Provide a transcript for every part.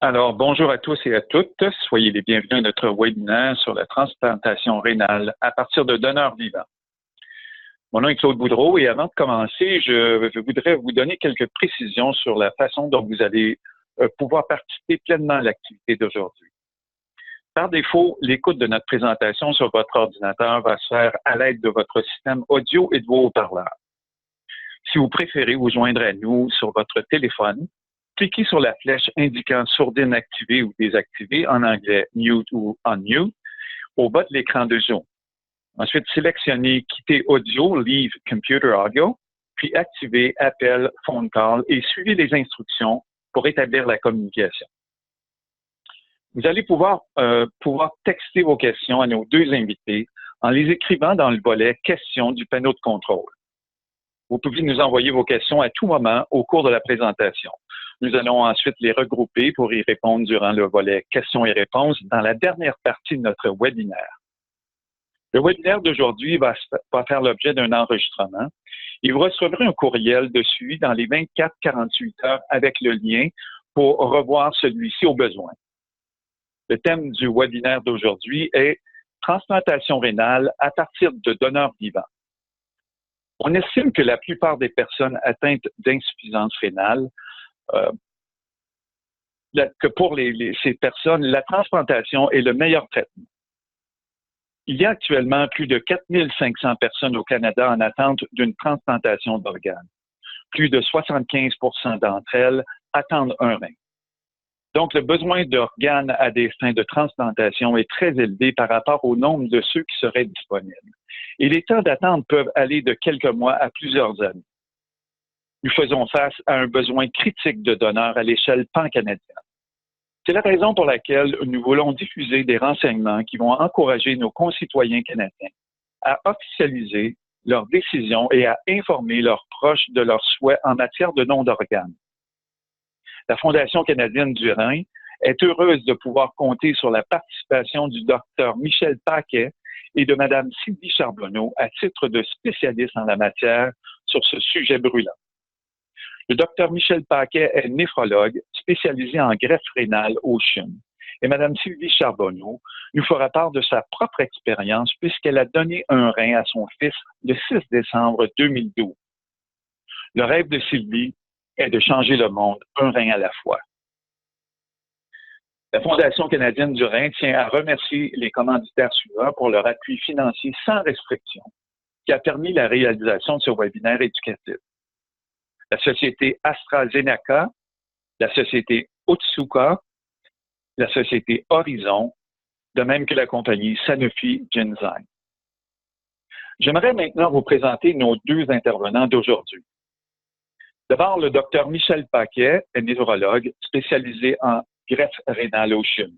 Alors, bonjour à tous et à toutes. Soyez les bienvenus à notre webinaire sur la transplantation rénale à partir de donneurs vivants. Mon nom est Claude Boudreau et avant de commencer, je voudrais vous donner quelques précisions sur la façon dont vous allez pouvoir participer pleinement à l'activité d'aujourd'hui. Par défaut, l'écoute de notre présentation sur votre ordinateur va se faire à l'aide de votre système audio et de vos haut-parleurs. Si vous préférez vous joindre à nous sur votre téléphone, cliquez sur la flèche indiquant sourdine activée ou désactivée, en anglais mute ou unmute, au bas de l'écran de Zoom. Ensuite, sélectionnez quitter audio, leave computer audio, puis activez appel phone call et suivez les instructions pour établir la communication. Vous allez pouvoir texter vos questions à nos deux invités en les écrivant dans le volet questions du panneau de contrôle. Vous pouvez nous envoyer vos questions à tout moment au cours de la présentation. Nous allons ensuite les regrouper pour y répondre durant le volet questions et réponses dans la dernière partie de notre webinaire. Le webinaire d'aujourd'hui va faire l'objet d'un enregistrement et vous recevrez un courriel de suivi dans les 24-48 heures avec le lien pour revoir celui-ci au besoin. Le thème du webinaire d'aujourd'hui est « Transplantation rénale à partir de donneurs vivants ». On estime que la plupart des personnes atteintes d'insuffisance rénale que pour ces personnes, la transplantation est le meilleur traitement. Il y a actuellement plus de 4500 personnes au Canada en attente d'une transplantation d'organes. Plus de 75 d'entre elles attendent un rein. Donc, le besoin d'organes à des fins de transplantation est très élevé par rapport au nombre de ceux qui seraient disponibles. Et les temps d'attente peuvent aller de quelques mois à plusieurs années. Nous faisons face à un besoin critique de donneurs à l'échelle pan-canadienne. C'est la raison pour laquelle nous voulons diffuser des renseignements qui vont encourager nos concitoyens canadiens à officialiser leurs décisions et à informer leurs proches de leurs souhaits en matière de don d'organes. La Fondation canadienne du rein est heureuse de pouvoir compter sur la participation du Dr Michel Paquet et de Mme Sylvie Charbonneau à titre de spécialistes en la matière sur ce sujet brûlant. Le Dr Michel Paquet est néphrologue spécialisé en greffe rénale au CHUM. Et Mme Sylvie Charbonneau nous fera part de sa propre expérience puisqu'elle a donné un rein à son fils le 6 décembre 2012. Le rêve de Sylvie est de changer le monde un rein à la fois. La Fondation canadienne du rein tient à remercier les commanditaires suivants pour leur appui financier sans restriction qui a permis la réalisation de ce webinaire éducatif. La société AstraZeneca, la société Otsuka, la société Horizon, de même que la compagnie Sanofi Genzyme. J'aimerais maintenant vous présenter nos deux intervenants d'aujourd'hui. D'abord, le Dr Michel Paquet est néphrologue spécialisé en greffe rénale au CHUM.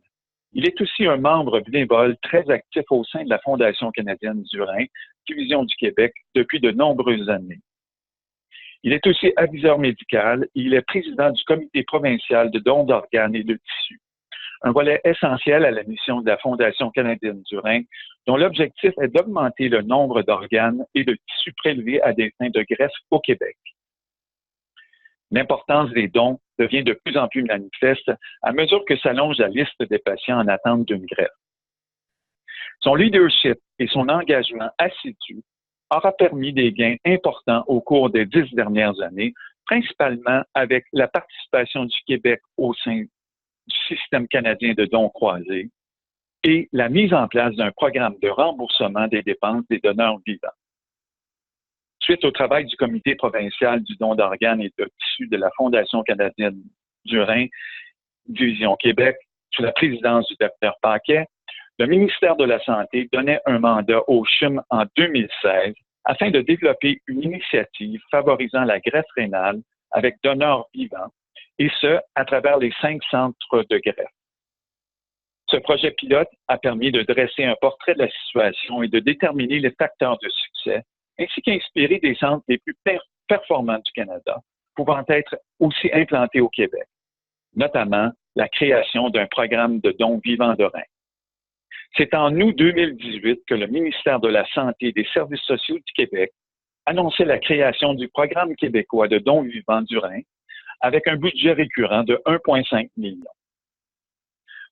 Il est aussi un membre bénévole très actif au sein de la Fondation canadienne du rein, Division du Québec, depuis de nombreuses années. Il est aussi aviseur médical et il est président du comité provincial de don d'organes et de tissus, un volet essentiel à la mission de la Fondation canadienne du rein, dont l'objectif est d'augmenter le nombre d'organes et de tissus prélevés à des fins de greffe au Québec. L'importance des dons devient de plus en plus manifeste à mesure que s'allonge la liste des patients en attente d'une greffe. Son leadership et son engagement assidu aura permis des gains importants au cours des 10 dernières années, principalement avec la participation du Québec au sein du système canadien de dons croisés et la mise en place d'un programme de remboursement des dépenses des donneurs vivants. Suite au travail du comité provincial du don d'organes et de tissus de la Fondation canadienne du rein, Division Québec, sous la présidence du Dr Paquet, le ministère de la Santé donnait un mandat au CHUM en 2016 afin de développer une initiative favorisant la greffe rénale avec donneurs vivants, et ce, à travers les 5 centres de greffe. Ce projet pilote a permis de dresser un portrait de la situation et de déterminer les facteurs de succès, ainsi qu'inspirer des centres les plus performants du Canada, pouvant être aussi implantés au Québec, notamment la création d'un programme de dons vivants de rein. C'est en août 2018 que le ministère de la Santé et des Services sociaux du Québec annonçait la création du programme québécois de dons vivants du rein avec un budget récurrent de 1,5 million.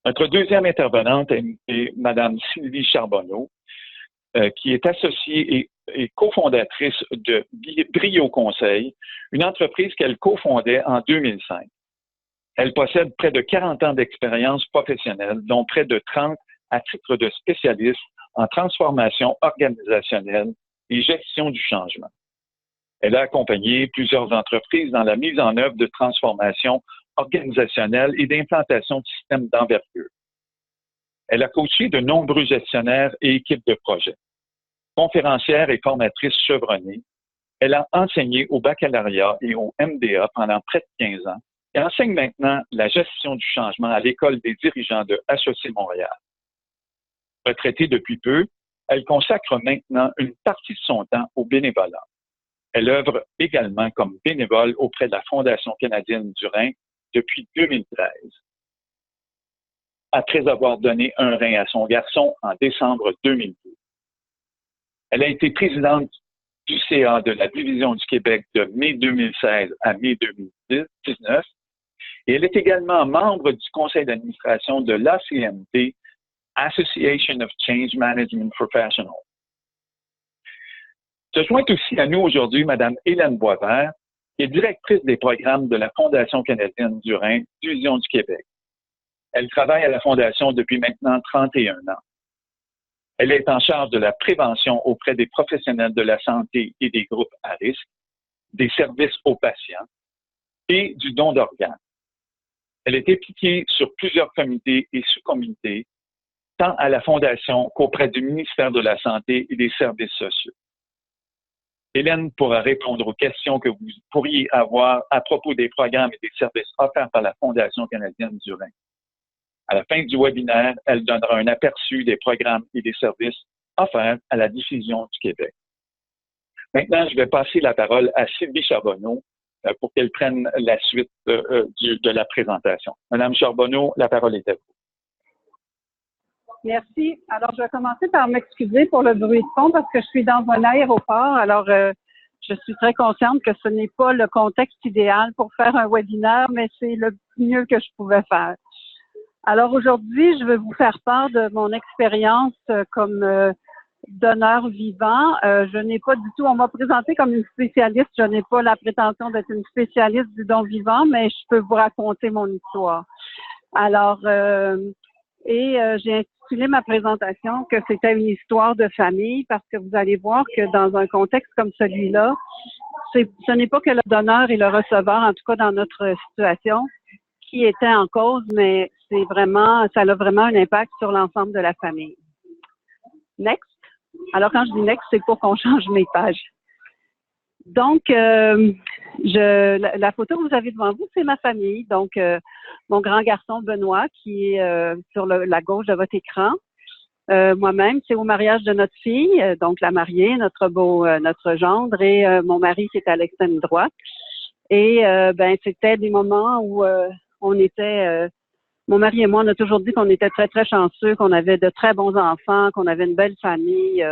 Notre deuxième intervenante est Mme Sylvie Charbonneau, qui est associée et cofondatrice de Brio Conseil, une entreprise qu'elle cofondait en 2005. Elle possède près de 40 ans d'expérience professionnelle, dont près de 30 à titre de spécialiste en transformation organisationnelle et gestion du changement. Elle a accompagné plusieurs entreprises dans la mise en œuvre de transformation organisationnelle et d'implantation de systèmes d'envergure. Elle a coaché de nombreux gestionnaires et équipes de projet. Conférencière et formatrice chevronnée, elle a enseigné au baccalauréat et au MDA pendant près de 15 ans et enseigne maintenant la gestion du changement à l'École des dirigeants de HEC Montréal. Retraitée depuis peu, elle consacre maintenant une partie de son temps au bénévolat. Elle œuvre également comme bénévole auprès de la Fondation canadienne du rein depuis 2013. Après avoir donné un rein à son garçon en décembre 2002. Elle a été présidente du CA de la Division du Québec de mai 2016 à mai 2019 et elle est également membre du conseil d'administration de l'ACMP, Association of Change Management Professionals. Se joint aussi à nous aujourd'hui Mme Hélène Boisvert, qui est directrice des programmes de la Fondation canadienne du rein, Division du Québec. Elle travaille à la Fondation depuis maintenant 31 ans. Elle est en charge de la prévention auprès des professionnels de la santé et des groupes à risque, des services aux patients et du don d'organes. Elle est impliquée sur plusieurs comités et sous-comités, tant à la Fondation qu'auprès du ministère de la Santé et des Services sociaux. Hélène pourra répondre aux questions que vous pourriez avoir à propos des programmes et des services offerts par la Fondation canadienne du rein. À la fin du webinaire, elle donnera un aperçu des programmes et des services offerts à la Diffusion du Québec. Maintenant, je vais passer la parole à Sylvie Charbonneau pour qu'elle prenne la suite de la présentation. Madame Charbonneau, la parole est à vous. Merci. Alors, je vais commencer par m'excuser pour le bruit de fond parce que je suis dans un aéroport. Alors, je suis très consciente que ce n'est pas le contexte idéal pour faire un webinaire, mais c'est le mieux que je pouvais faire. Alors, aujourd'hui, je vais vous faire part de mon expérience comme donneur vivant. Je n'ai pas du tout, on m'a présenté comme une spécialiste. Je n'ai pas la prétention d'être une spécialiste du don vivant, mais je peux vous raconter mon histoire. Alors, j'ai intitulé ma présentation que c'était une histoire de famille parce que vous allez voir que dans un contexte comme celui-là, ce n'est pas que le donneur et le receveur, en tout cas dans notre situation, qui était en cause, mais c'est vraiment, ça a vraiment un impact sur l'ensemble de la famille. Next. Alors, quand je dis next, c'est pour qu'on change mes pages. Donc, la photo que vous avez devant vous, c'est ma famille. Donc, mon grand garçon Benoît, qui est sur la gauche de votre écran. Moi-même, c'est au mariage de notre fille, donc la mariée, notre gendre, et mon mari qui est à l'extrême droite. Et c'était des moments où on était, mon mari et moi, on a toujours dit qu'on était très, très chanceux, qu'on avait de très bons enfants, qu'on avait une belle famille.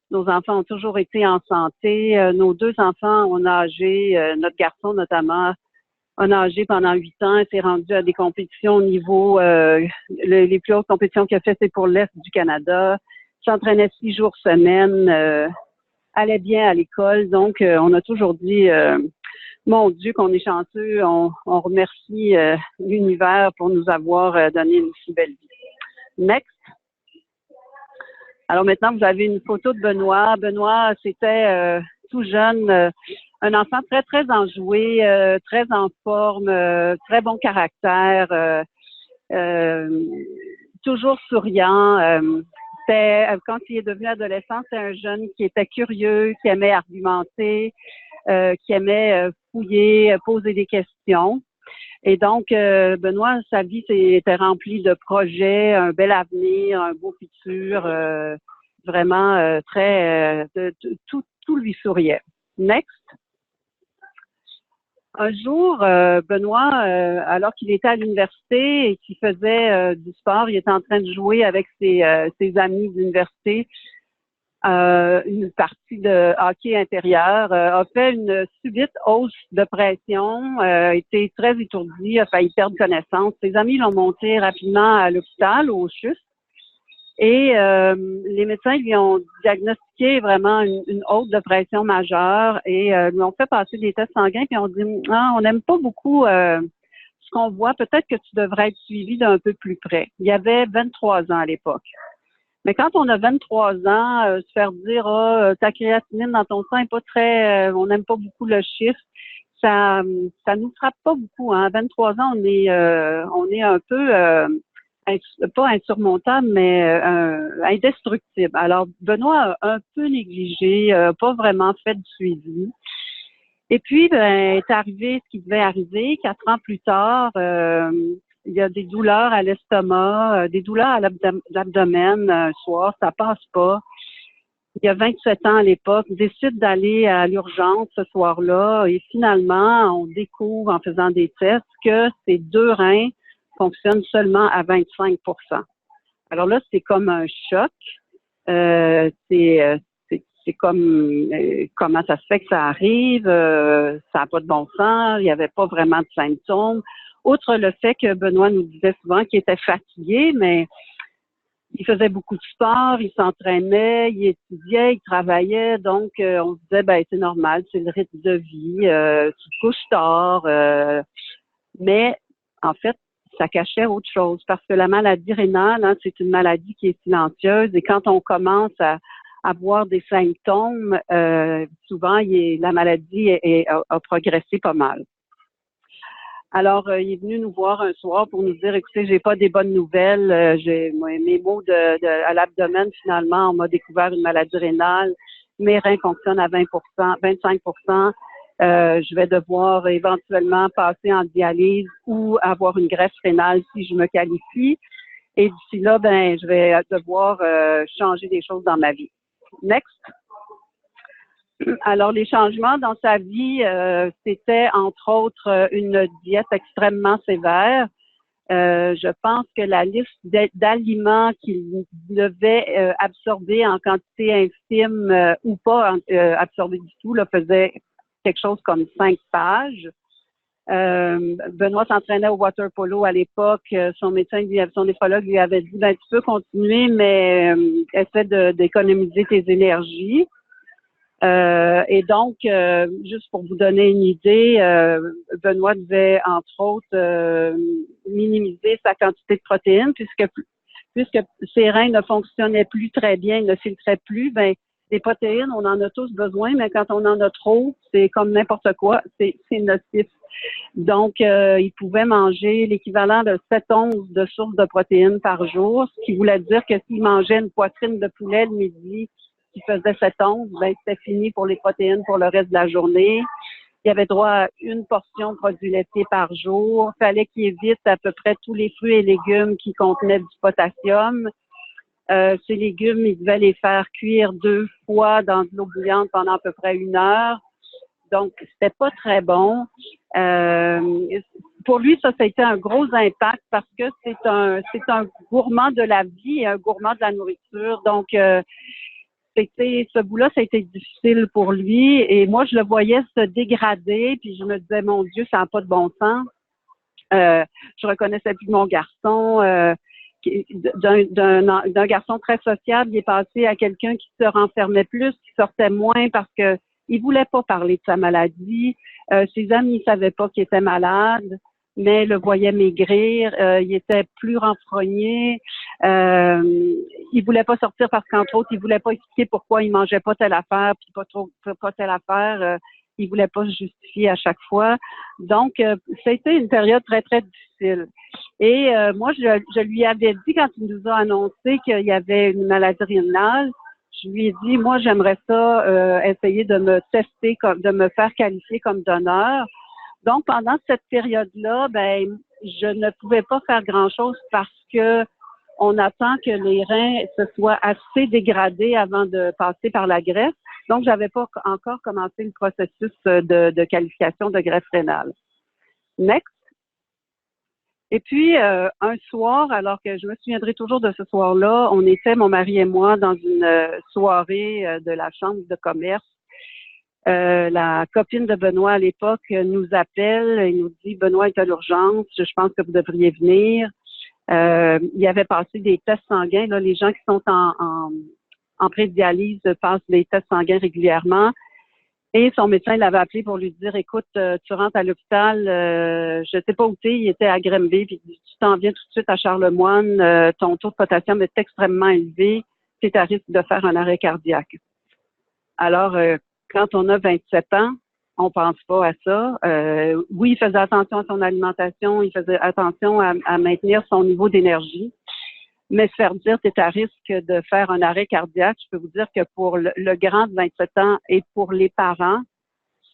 Nos enfants ont toujours été en santé. Nos deux enfants ont nagé, notre garçon notamment a nagé pendant 8 ans et s'est rendu à des compétitions au niveau, les plus hautes compétitions qu'il a fait, c'est pour l'Est du Canada. S'entraînait 6 jours semaine, allait bien à l'école. Donc, on a toujours dit, mon Dieu, qu'on est chanceux. On remercie l'univers pour nous avoir donné une si belle vie. Next. Alors maintenant, vous avez une photo de Benoît. Benoît, c'était tout jeune, un enfant très, très enjoué, très en forme, très bon caractère, toujours souriant. Quand il est devenu adolescent, c'est un jeune qui était curieux, qui aimait argumenter, qui aimait fouiller, poser des questions. Et donc, Benoît, sa vie était remplie de projets, un bel avenir, un beau futur, vraiment tout lui souriait. Next. Un jour, Benoît, alors qu'il était à l'université et qu'il faisait du sport, il était en train de jouer avec ses amis d'université. une partie de hockey intérieur, a fait une subite hausse de pression, était très étourdi, a failli perdre connaissance. Ses amis l'ont monté rapidement à l'hôpital, au CHUS, et les médecins lui ont diagnostiqué vraiment une hausse de pression majeure et lui ont fait passer des tests sanguins, puis on dit « Ah, on n'aime pas beaucoup ce qu'on voit, peut-être que tu devrais être suivi d'un peu plus près. » Il y avait 23 ans à l'époque. Mais quand on a 23 ans, se faire dire ta créatinine dans ton sang n'est pas très, on n'aime pas beaucoup le chiffre, ça nous frappe pas beaucoup. Hein. À 23 ans, on est un peu pas insurmontable, mais indestructible. Alors Benoît a un peu négligé, pas vraiment fait de suivi. Et puis, est arrivé ce qui devait arriver. 4 ans plus tard, il y a des douleurs à l'estomac, des douleurs à l'abdomen un soir, ça passe pas. Il y a 27 ans à l'époque, décide d'aller à l'urgence ce soir-là et finalement, on découvre en faisant des tests que ces 2 reins fonctionnent seulement à 25 %. Alors là, c'est comme un choc. C'est comme comment ça se fait que ça arrive, ça n'a pas de bon sens, il n'y avait pas vraiment de symptômes. Outre le fait que Benoît nous disait souvent qu'il était fatigué, mais il faisait beaucoup de sport, il s'entraînait, il étudiait, il travaillait, donc on se disait ben c'est normal, c'est le rythme de vie, tu te couches tard, mais en fait ça cachait autre chose parce que la maladie rénale, hein, c'est une maladie qui est silencieuse et quand on commence à avoir des symptômes, souvent la maladie a progressé pas mal. Alors, il est venu nous voir un soir pour nous dire, écoutez, j'ai pas des bonnes nouvelles, mes maux à l'abdomen, finalement, on m'a découvert une maladie rénale, mes reins fonctionnent à 25 %, je vais devoir éventuellement passer en dialyse ou avoir une greffe rénale si je me qualifie. Et d'ici là, je vais devoir changer des choses dans ma vie. Next. Alors, les changements dans sa vie, c'était entre autres une diète extrêmement sévère. Je pense que la liste d'aliments qu'il devait absorber en quantité infime ou pas absorber du tout, là, faisait quelque chose comme 5 pages. Benoît s'entraînait au water polo à l'époque. Son médecin, son néphrologue lui avait dit, tu peux continuer, mais essaie d'économiser tes énergies. Et donc, juste pour vous donner une idée, Benoît devait, entre autres, minimiser sa quantité de protéines puisque ses reins ne fonctionnaient plus très bien, ne filtraient plus, les protéines, on en a tous besoin, mais quand on en a trop, c'est comme n'importe quoi, c'est nocif. Donc, il pouvait manger l'équivalent de 7 onces de sources de protéines par jour, ce qui voulait dire que s'il mangeait une poitrine de poulet le midi qui faisait 7 onces, c'était fini pour les protéines pour le reste de la journée. Il avait droit à une portion de produits laitiers par jour. Il fallait qu'il évite à peu près tous les fruits et légumes qui contenaient du potassium. Ces légumes, il devait les faire cuire 2 fois dans de l'eau bouillante pendant à peu près 1 heure. Donc, c'était pas très bon. Pour lui, ça a été un gros impact parce que c'est un gourmand de la vie et un gourmand de la nourriture. Donc, ce bout-là, ça a été difficile pour lui. Et moi, je le voyais se dégrader, puis je me disais, mon Dieu, ça n'a pas de bon sens. Je reconnaissais plus mon garçon. D'un garçon très sociable, il est passé à quelqu'un qui se renfermait plus, qui sortait moins parce que il voulait pas parler de sa maladie. Ses amis ne savaient pas qu'il était malade, mais le voyaient maigrir. Il était plus renfrogné. Il voulait pas sortir parce qu'entre autres, il voulait pas expliquer pourquoi il mangeait pas telle affaire, puis pas telle affaire. Il voulait pas se justifier à chaque fois. Donc, ça a été une période très, très difficile. Et moi, je lui avais dit quand il nous a annoncé qu'il y avait une maladie rénale, je lui ai dit, moi, j'aimerais ça essayer de me tester, de me faire qualifier comme donneur. Donc, pendant cette période-là, je ne pouvais pas faire grand-chose parce que on attend que les reins se soient assez dégradés avant de passer par la greffe. Donc, j'avais pas encore commencé le processus de qualification de greffe rénale. Next. Et puis, un soir, alors que je me souviendrai toujours de ce soir-là, on était, mon mari et moi, dans une soirée de la chambre de commerce. La copine de Benoît à l'époque nous appelle et nous dit « Benoît est à l'urgence, je pense que vous devriez venir ». Il avait passé des tests sanguins. Là, les gens qui sont en pré-dialyse passent des tests sanguins régulièrement. Et son médecin l'avait appelé pour lui dire, écoute, tu rentres à l'hôpital, je sais pas où t'es, il était à Granby, puis tu t'en viens tout de suite à Charlemagne, ton taux de potassium est extrêmement élevé, tu es à risque de faire un arrêt cardiaque. Alors, quand on a 27 ans, on pense pas à ça. Oui, il faisait attention à son alimentation, il faisait attention à maintenir son niveau d'énergie. Mais se faire dire, tu es à risque de faire un arrêt cardiaque, je peux vous dire que pour le grand de 27 ans et pour les parents,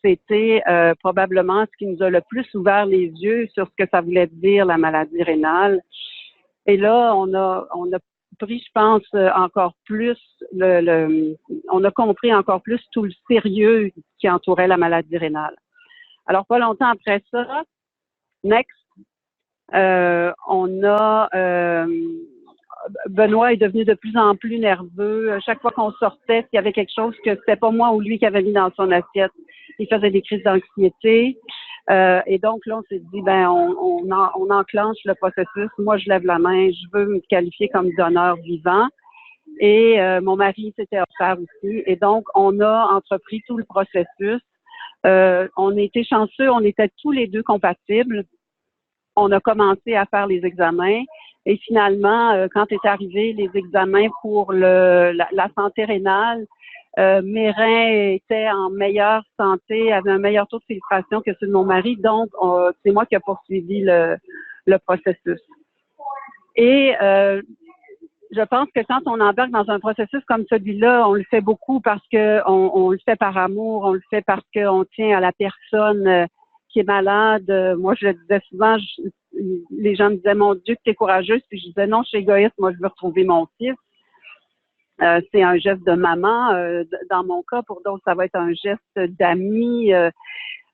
c'était probablement ce qui nous a le plus ouvert les yeux sur ce que ça voulait dire, la maladie rénale. Et là, on a pris, je pense, encore plus, on a compris encore plus tout le sérieux qui entourait la maladie rénale. Alors, pas longtemps après ça, next, Benoît est devenu de plus en plus nerveux. Chaque fois qu'on sortait, s'il y avait quelque chose que c'était pas moi ou lui qui avait mis dans son assiette, il faisait des crises d'anxiété. Et donc là, on s'est dit, on enclenche le processus. Moi, je lève la main. Je veux me qualifier comme donneur vivant. Et mon mari s'était offert aussi. Et donc, on a entrepris tout le processus. On a été chanceux. On était tous les deux compatibles. On a commencé à faire les examens. Et finalement, quand est arrivé les examens pour la santé rénale, mes reins étaient en meilleure santé, avaient un meilleur taux de filtration que ceux de mon mari. Donc, c'est moi qui ai poursuivi le processus. Et je pense que quand on embarque dans un processus comme celui-là, on le fait beaucoup parce que on le fait par amour, on le fait parce qu'on tient à la personne qui est malade. Moi, je le disais souvent, les gens me disaient, mon Dieu, que t'es courageuse. Puis je disais, non, je suis égoïste, moi, je veux retrouver mon fils. C'est un geste de maman. Dans mon cas, pour d'autres, ça va être un geste d'ami.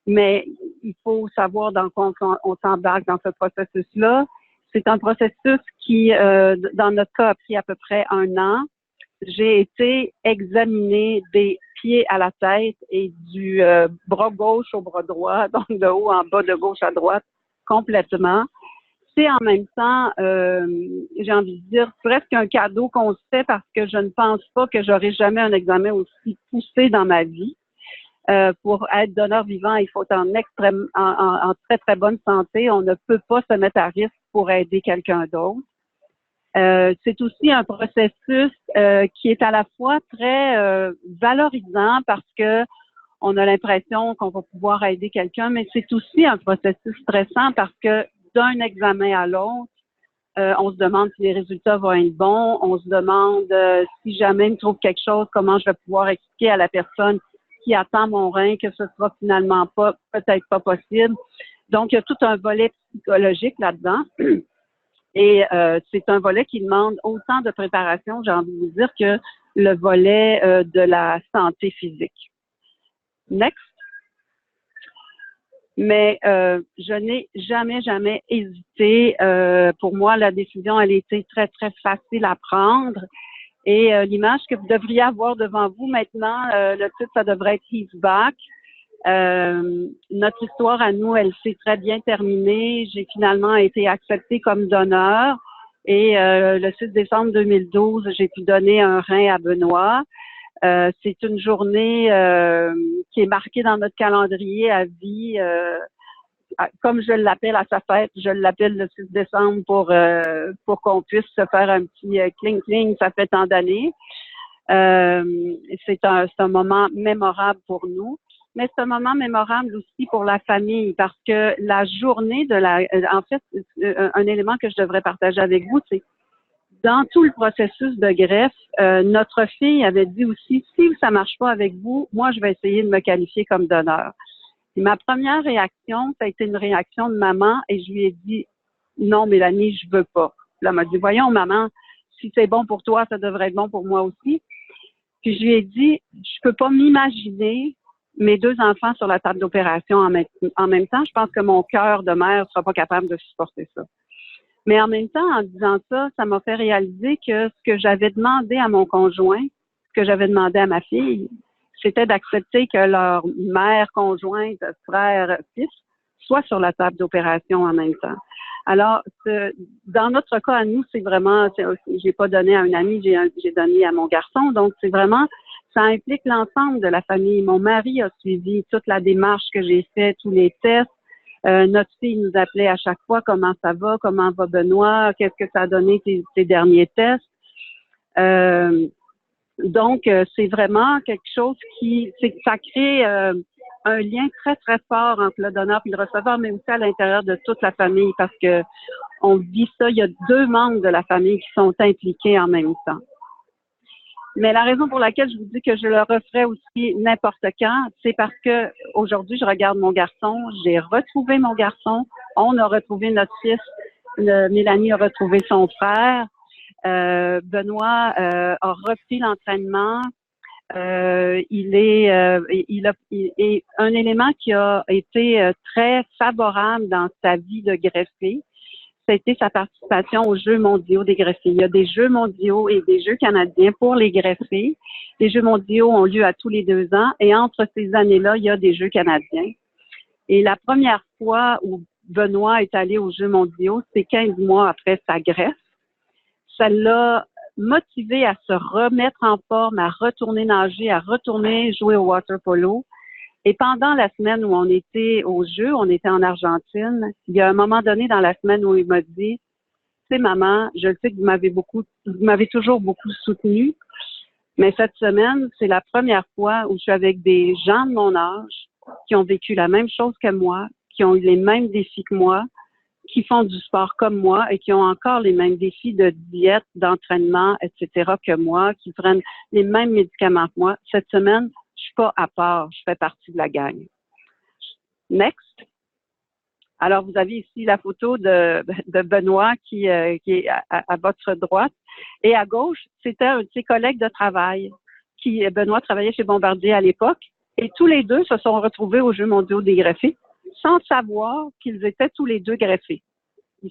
Mais il faut savoir dans quoi on s'embarque dans ce processus-là. C'est un processus qui, dans notre cas, a pris à peu près 1 an. J'ai été examinée des pieds à la tête et du bras gauche au bras droit, donc de haut en bas, de gauche à droite, complètement. C'est en même temps, j'ai envie de dire, presque un cadeau qu'on se fait parce que je ne pense pas que j'aurai jamais un examen aussi poussé dans ma vie. Pour être donneur vivant, il faut être en très, très bonne santé. On ne peut pas se mettre à risque pour aider quelqu'un d'autre. C'est aussi un processus qui est à la fois très valorisant parce que on a l'impression qu'on va pouvoir aider quelqu'un, mais c'est aussi un processus stressant parce que d'un examen à l'autre, on se demande si les résultats vont être bons, on se demande si jamais il me trouve quelque chose, comment je vais pouvoir expliquer à la personne qui attend mon rein que ce sera finalement peut-être pas possible. Donc, il y a tout un volet psychologique là-dedans. Et c'est un volet qui demande autant de préparation, j'ai envie de vous dire, que le volet de la santé physique. Next. Mais je n'ai jamais hésité. Pour moi, la décision, elle était très, très facile à prendre. Et l'image que vous devriez avoir devant vous maintenant, le titre, ça devrait être « He's Back ». Notre histoire à nous, elle s'est très bien terminée. J'ai finalement été acceptée comme donneur et le 6 décembre 2012, j'ai pu donner un rein à Benoît. C'est une journée qui est marquée dans notre calendrier à vie. Comme je l'appelle à sa fête, je l'appelle le 6 décembre pour qu'on puisse se faire un petit cling-cling, ça fait tant d'années. C'est un moment mémorable pour nous. Mais c'est un moment mémorable aussi pour la famille parce que la journée en fait, un élément que je devrais partager avec vous, c'est dans tout le processus de greffe, notre fille avait dit aussi, si ça marche pas avec vous, moi, je vais essayer de me qualifier comme donneur. Et ma première réaction, ça a été une réaction de maman et je lui ai dit, non, Mélanie, je veux pas. Là, elle m'a dit, voyons, maman, si c'est bon pour toi, ça devrait être bon pour moi aussi. Puis je lui ai dit, je peux pas m'imaginer mes 2 enfants sur la table d'opération en même temps. Je pense que mon cœur de mère sera pas capable de supporter ça. Mais en même temps, en disant ça, ça m'a fait réaliser que ce que j'avais demandé à mon conjoint, ce que j'avais demandé à ma fille, c'était d'accepter que leur mère conjointe, frère, fils, soit sur la table d'opération en même temps. Alors, dans notre cas à nous, c'est vraiment, j'ai pas donné à un ami, j'ai donné à mon garçon. Donc, c'est vraiment, ça implique l'ensemble de la famille. Mon mari a suivi toute la démarche que j'ai faite, tous les tests. Notre fille nous appelait à chaque fois comment ça va Benoît, qu'est-ce que ça a donné tes derniers tests. Donc, c'est vraiment quelque chose ça crée un lien très, très fort entre le donneur et le receveur, mais aussi à l'intérieur de toute la famille, parce que on vit ça, il y a 2 membres de la famille qui sont impliqués en même temps. Mais la raison pour laquelle je vous dis que je le referais aussi n'importe quand, c'est parce que aujourd'hui, je regarde mon garçon, j'ai retrouvé mon garçon, on a retrouvé notre fils, Mélanie a retrouvé son frère, Benoît a repris l'entraînement. Il est un élément qui a été très favorable dans sa vie de greffier. Ça a été sa participation aux Jeux mondiaux des greffiers. Il y a des Jeux mondiaux et des Jeux canadiens pour les greffiers. Les Jeux mondiaux ont lieu à tous les 2 ans et entre ces années-là, il y a des Jeux canadiens. Et la première fois où Benoît est allé aux Jeux mondiaux, c'est 15 mois après sa greffe. Ça l'a motivé à se remettre en forme, à retourner nager, à retourner jouer au water polo. Et pendant la semaine où on était au jeu, on était en Argentine, il y a un moment donné dans la semaine où il m'a dit, tu sais, maman, je sais que vous m'avez toujours beaucoup soutenue, mais cette semaine, c'est la première fois où je suis avec des gens de mon âge qui ont vécu la même chose que moi, qui ont eu les mêmes défis que moi, qui font du sport comme moi et qui ont encore les mêmes défis de diète, d'entraînement, etc. que moi, qui prennent les mêmes médicaments que moi. Cette semaine, je suis pas à part, je fais partie de la gang. Next. Alors, vous avez ici la photo de Benoît qui est à votre droite. Et à gauche, c'était un de ses collègues de travail. Benoît travaillait chez Bombardier à l'époque. Et tous les deux se sont retrouvés aux Jeux mondiaux des greffés sans savoir qu'ils étaient tous les deux greffés.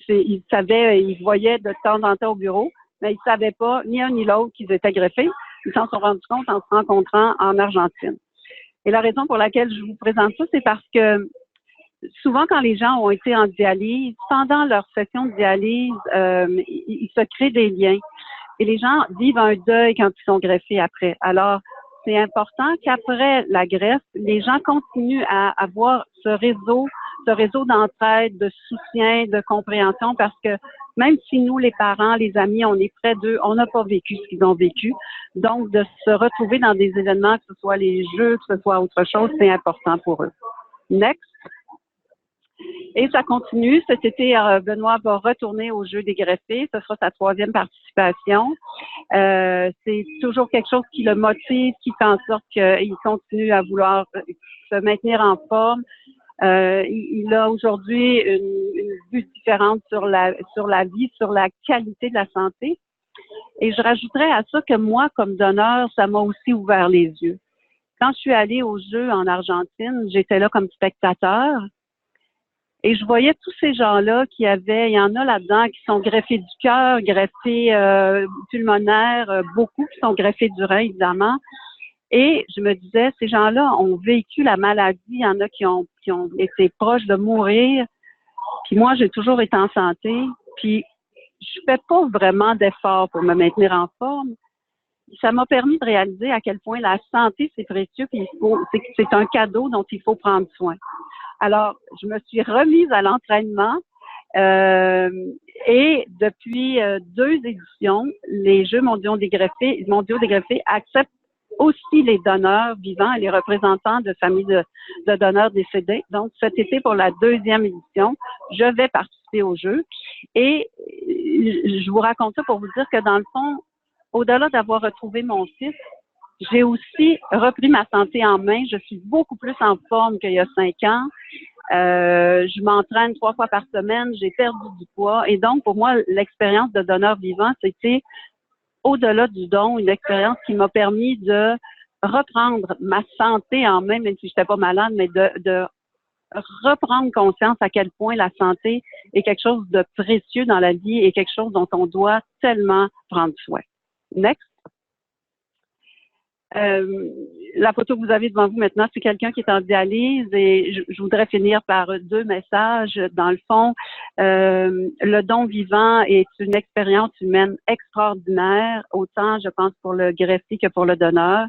Ils savaient, ils voyaient de temps en temps au bureau, mais ils ne savaient pas, ni un ni l'autre, qu'ils étaient greffés. Ils s'en sont rendus compte en se rencontrant en Argentine. Et la raison pour laquelle je vous présente ça, c'est parce que souvent, quand les gens ont été en dialyse, pendant leur session de dialyse, ils se créent des liens. Et les gens vivent un deuil quand ils sont greffés après. Alors, c'est important qu'après la greffe, les gens continuent à avoir ce réseau d'entraide, de soutien, de compréhension, parce que même si nous, les parents, les amis, on est près d'eux, on n'a pas vécu ce qu'ils ont vécu. Donc, de se retrouver dans des événements, que ce soit les jeux, que ce soit autre chose, c'est important pour eux. Next. Et ça continue. Cet été, Benoît va retourner aux Jeux des greffés. Ce sera sa 3e participation. C'est toujours quelque chose qui le motive, qui fait en sorte qu'il continue à vouloir se maintenir en forme. Il a aujourd'hui une vue différente sur la vie, sur la qualité de la santé. Et je rajouterais à ça que moi, comme donneur, ça m'a aussi ouvert les yeux. Quand je suis allée aux Jeux en Argentine, j'étais là comme spectateur. Et je voyais tous ces gens-là il y en a là-dedans qui sont greffés du cœur, greffés pulmonaires, beaucoup qui sont greffés du rein, évidemment. Et je me disais, ces gens-là ont vécu la maladie, il y en a qui ont été proches de mourir. Puis moi, j'ai toujours été en santé, puis je fais pas vraiment d'efforts pour me maintenir en forme. Ça m'a permis de réaliser à quel point la santé, c'est précieux, puis c'est un cadeau dont il faut prendre soin. Alors, je me suis remise à l'entraînement et depuis 2 éditions, les Jeux mondiaux des greffés acceptent aussi les donneurs vivants et les représentants de familles de donneurs décédés. Donc, cet été, pour la 2e édition, je vais participer aux Jeux. Et je vous raconte ça pour vous dire que dans le fond, au-delà d'avoir retrouvé mon fils, j'ai aussi repris ma santé en main. Je suis beaucoup plus en forme qu'il y a 5 ans. Je m'entraîne 3 fois par semaine. J'ai perdu du poids. Et donc, pour moi, l'expérience de donneur vivant, c'était au-delà du don, une expérience qui m'a permis de reprendre ma santé en main, même si je n'étais pas malade, mais de reprendre conscience à quel point la santé est quelque chose de précieux dans la vie et quelque chose dont on doit tellement prendre soin. Next. La photo que vous avez devant vous maintenant, c'est quelqu'un qui est en dialyse et je voudrais finir par deux messages. Dans le fond, le don vivant est une expérience humaine extraordinaire, autant je pense pour le greffier que pour le donneur.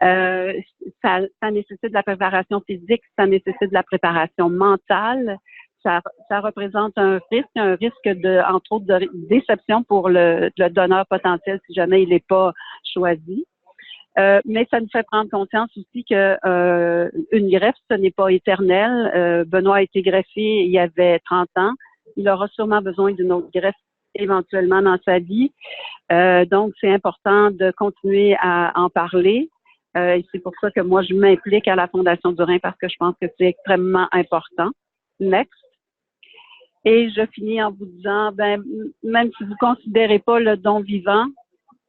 Ça nécessite de la préparation physique, ça nécessite de la préparation mentale. Ça représente un risque de, entre autres, de déception pour le donneur potentiel si jamais il n'est pas choisi. Mais ça nous fait prendre conscience aussi que une greffe, ce n'est pas éternel. Benoît a été greffé il y avait 30 ans. Il aura sûrement besoin d'une autre greffe éventuellement dans sa vie. Donc, c'est important de continuer à en parler. Et c'est pour ça que moi, je m'implique à la Fondation du Rhin parce que je pense que c'est extrêmement important. Next. Et je finis en vous disant, même si vous ne considérez pas le don vivant,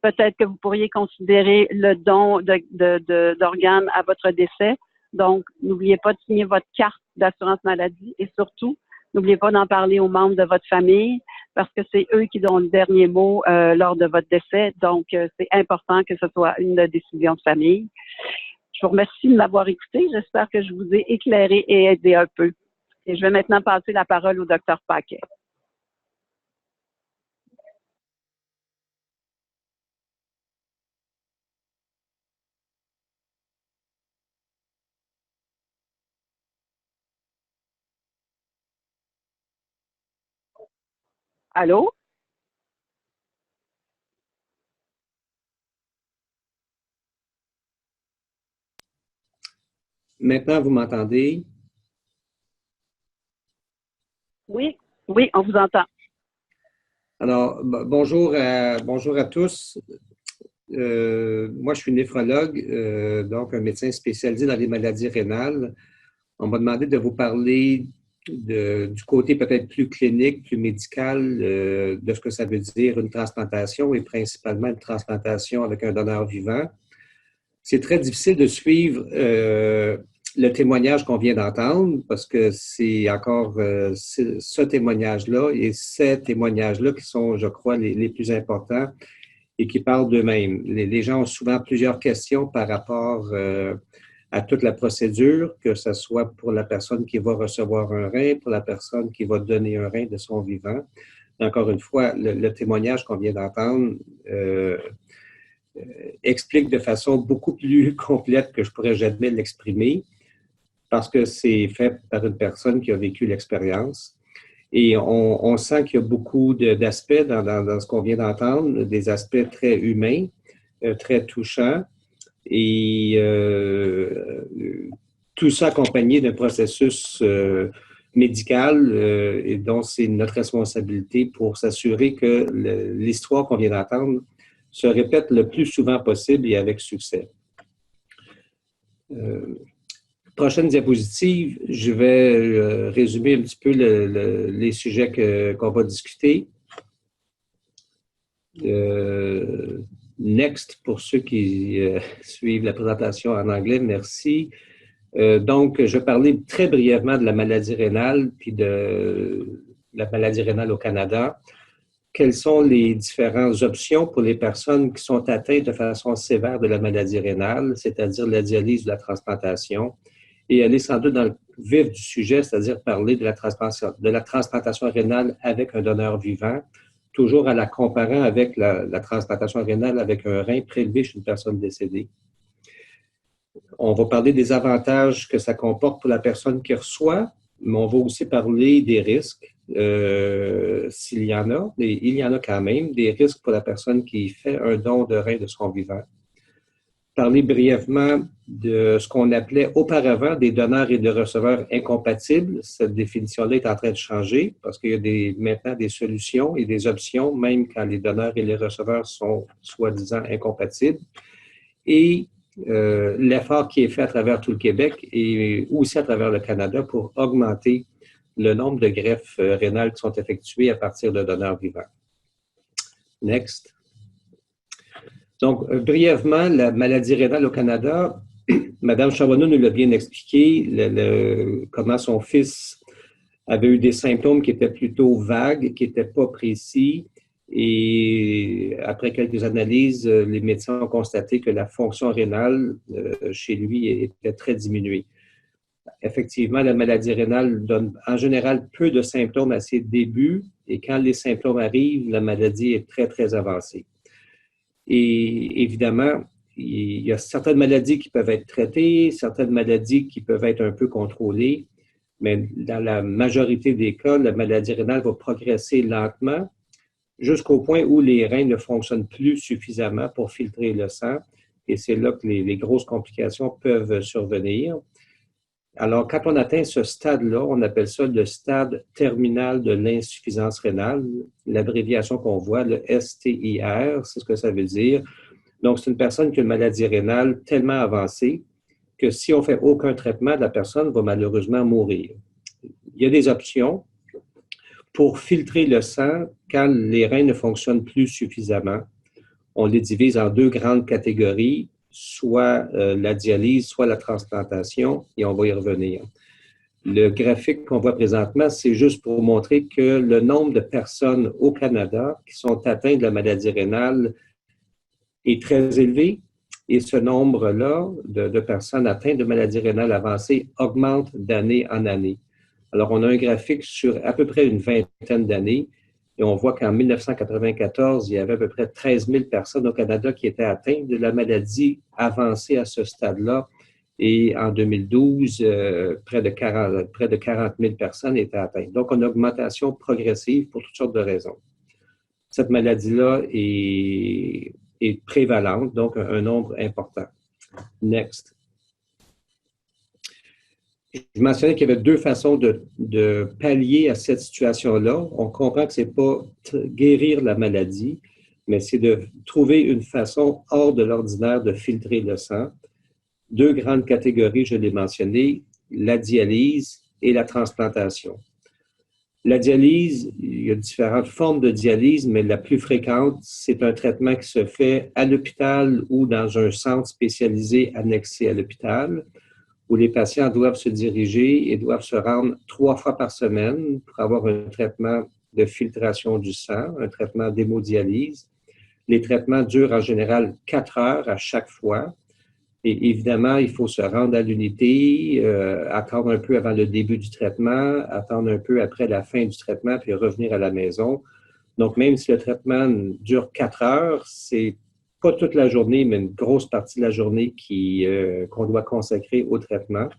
peut-être que vous pourriez considérer le don d'organes à votre décès. Donc, n'oubliez pas de signer votre carte d'assurance maladie et surtout, n'oubliez pas d'en parler aux membres de votre famille parce que c'est eux qui ont le dernier mot lors de votre décès. Donc, c'est important que ce soit une décision de famille. Je vous remercie de m'avoir écouté. J'espère que je vous ai éclairé et aidé un peu. Et je vais maintenant passer la parole au Dr Paquet. Allô? Maintenant, vous m'entendez? Oui, oui, on vous entend. Alors, bonjour à tous. Moi, je suis néphrologue, donc un médecin spécialisé dans les maladies rénales. On m'a demandé de vous parler du côté peut-être plus clinique, plus médical, de ce que ça veut dire une transplantation et principalement une transplantation avec un donneur vivant. C'est très difficile de suivre le témoignage qu'on vient d'entendre parce que c'est encore ce témoignage-là et ces témoignages-là qui sont, je crois, les plus importants et qui parlent d'eux-mêmes. Les gens ont souvent plusieurs questions par rapport à toute la procédure, que ce soit pour la personne qui va recevoir un rein, pour la personne qui va donner un rein de son vivant. Encore une fois, le témoignage qu'on vient d'entendre explique de façon beaucoup plus complète que je pourrais jamais l'exprimer parce que c'est fait par une personne qui a vécu l'expérience. Et on sent qu'il y a beaucoup d'aspects dans ce qu'on vient d'entendre, des aspects très humains, très touchants, et tout ça accompagné d'un processus médical et dont c'est notre responsabilité pour s'assurer que l'histoire qu'on vient d'entendre se répète le plus souvent possible et avec succès. Prochaine diapositive, je vais résumer un petit peu les sujets qu'on va discuter. Next, pour ceux qui suivent la présentation en anglais, merci. Donc, je vais parler très brièvement de la maladie rénale puis de la maladie rénale au Canada. Quelles sont les différentes options pour les personnes qui sont atteintes de façon sévère de la maladie rénale, c'est-à-dire la dialyse ou la transplantation, et aller sans doute dans le vif du sujet, c'est-à-dire parler de la transplantation rénale avec un donneur vivant, toujours à la comparant avec la transplantation rénale avec un rein prélevé chez une personne décédée. On va parler des avantages que ça comporte pour la personne qui reçoit, mais on va aussi parler des risques, s'il y en a, et il y en a quand même, des risques pour la personne qui fait un don de rein de son vivant. Parler brièvement de ce qu'on appelait auparavant des donneurs et des receveurs incompatibles. Cette définition-là est en train de changer parce qu'il y a maintenant des solutions et des options, même quand les donneurs et les receveurs sont soi-disant incompatibles. Et l'effort qui est fait à travers tout le Québec et aussi à travers le Canada pour augmenter le nombre de greffes rénales qui sont effectuées à partir de donneurs vivants. Next. Donc, brièvement, la maladie rénale au Canada, Madame Charbonneau nous l'a bien expliqué, comment son fils avait eu des symptômes qui étaient plutôt vagues, qui n'étaient pas précis. Et après quelques analyses, les médecins ont constaté que la fonction rénale chez lui était très diminuée. Effectivement, la maladie rénale donne en général peu de symptômes à ses débuts et quand les symptômes arrivent, la maladie est très, très avancée. Et évidemment, il y a certaines maladies qui peuvent être traitées, certaines maladies qui peuvent être un peu contrôlées, mais dans la majorité des cas, la maladie rénale va progresser lentement jusqu'au point où les reins ne fonctionnent plus suffisamment pour filtrer le sang. Et c'est là que les grosses complications peuvent survenir. Alors, quand on atteint ce stade-là, on appelle ça le stade terminal de l'insuffisance rénale. L'abréviation qu'on voit, le STIR, c'est ce que ça veut dire. Donc, c'est une personne qui a une maladie rénale tellement avancée que si on ne fait aucun traitement, la personne va malheureusement mourir. Il y a des options pour filtrer le sang quand les reins ne fonctionnent plus suffisamment. On les divise en deux grandes catégories, soit la dialyse, soit la transplantation, et on va y revenir. Le graphique qu'on voit présentement, c'est juste pour montrer que le nombre de personnes au Canada qui sont atteintes de la maladie rénale est très élevé, et ce nombre-là de personnes atteintes de maladie rénale avancée augmente d'année en année. Alors, on a un graphique sur à peu près une vingtaine d'années, et on voit qu'en 1994, il y avait à peu près 13 000 personnes au Canada qui étaient atteintes de la maladie avancée à ce stade-là. Et en 2012, près de 40 000 personnes étaient atteintes. Donc, on a une augmentation progressive pour toutes sortes de raisons. Cette maladie-là est prévalente, donc un nombre important. Next. Je mentionnais qu'il y avait deux façons de pallier à cette situation-là. On comprend que ce n'est pas guérir la maladie, mais c'est de trouver une façon hors de l'ordinaire de filtrer le sang. Deux grandes catégories, je l'ai mentionné, la dialyse et la transplantation. La dialyse, il y a différentes formes de dialyse, mais la plus fréquente, c'est un traitement qui se fait à l'hôpital ou dans un centre spécialisé annexé à l'hôpital, où les patients doivent se diriger et doivent se rendre 3 fois par semaine pour avoir un traitement de filtration du sang, un traitement d'hémodialyse. Les traitements durent en général 4 heures à chaque fois. Et évidemment, il faut se rendre à l'unité, attendre un peu avant le début du traitement, attendre un peu après la fin du traitement, puis revenir à la maison. Donc, même si le traitement dure 4 heures, c'est pas toute la journée, mais une grosse partie de la journée qu'on doit consacrer au traitement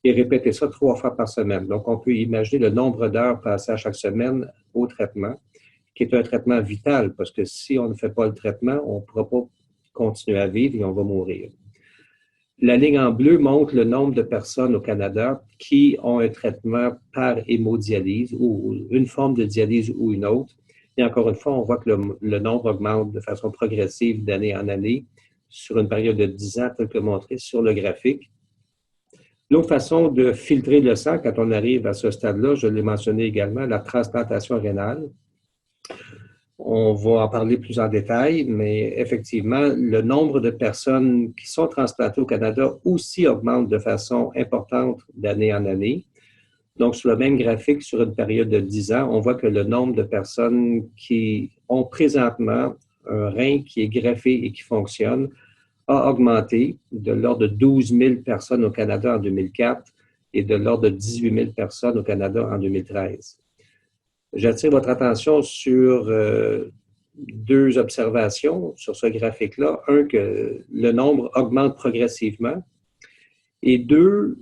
et répéter ça 3 fois par semaine. Donc, on peut imaginer le nombre d'heures passées à chaque semaine au traitement, qui est un traitement vital parce que si on ne fait pas le traitement, on ne pourra pas continuer à vivre et on va mourir. La ligne en bleu montre le nombre de personnes au Canada qui ont un traitement par hémodialyse ou une forme de dialyse ou une autre. Et encore une fois, on voit que le nombre augmente de façon progressive d'année en année sur une période de 10 ans, tel que montré sur le graphique. L'autre façon de filtrer le sang quand on arrive à ce stade-là, je l'ai mentionné également, la transplantation rénale. On va en parler plus en détail, mais effectivement, le nombre de personnes qui sont transplantées au Canada aussi augmente de façon importante d'année en année. Donc, sur le même graphique, sur une période de 10 ans, on voit que le nombre de personnes qui ont présentement un rein qui est greffé et qui fonctionne a augmenté de l'ordre de 12 000 personnes au Canada en 2004 et de l'ordre de 18 000 personnes au Canada en 2013. J'attire votre attention sur deux observations sur ce graphique-là. Un, que le nombre augmente progressivement. Et deux,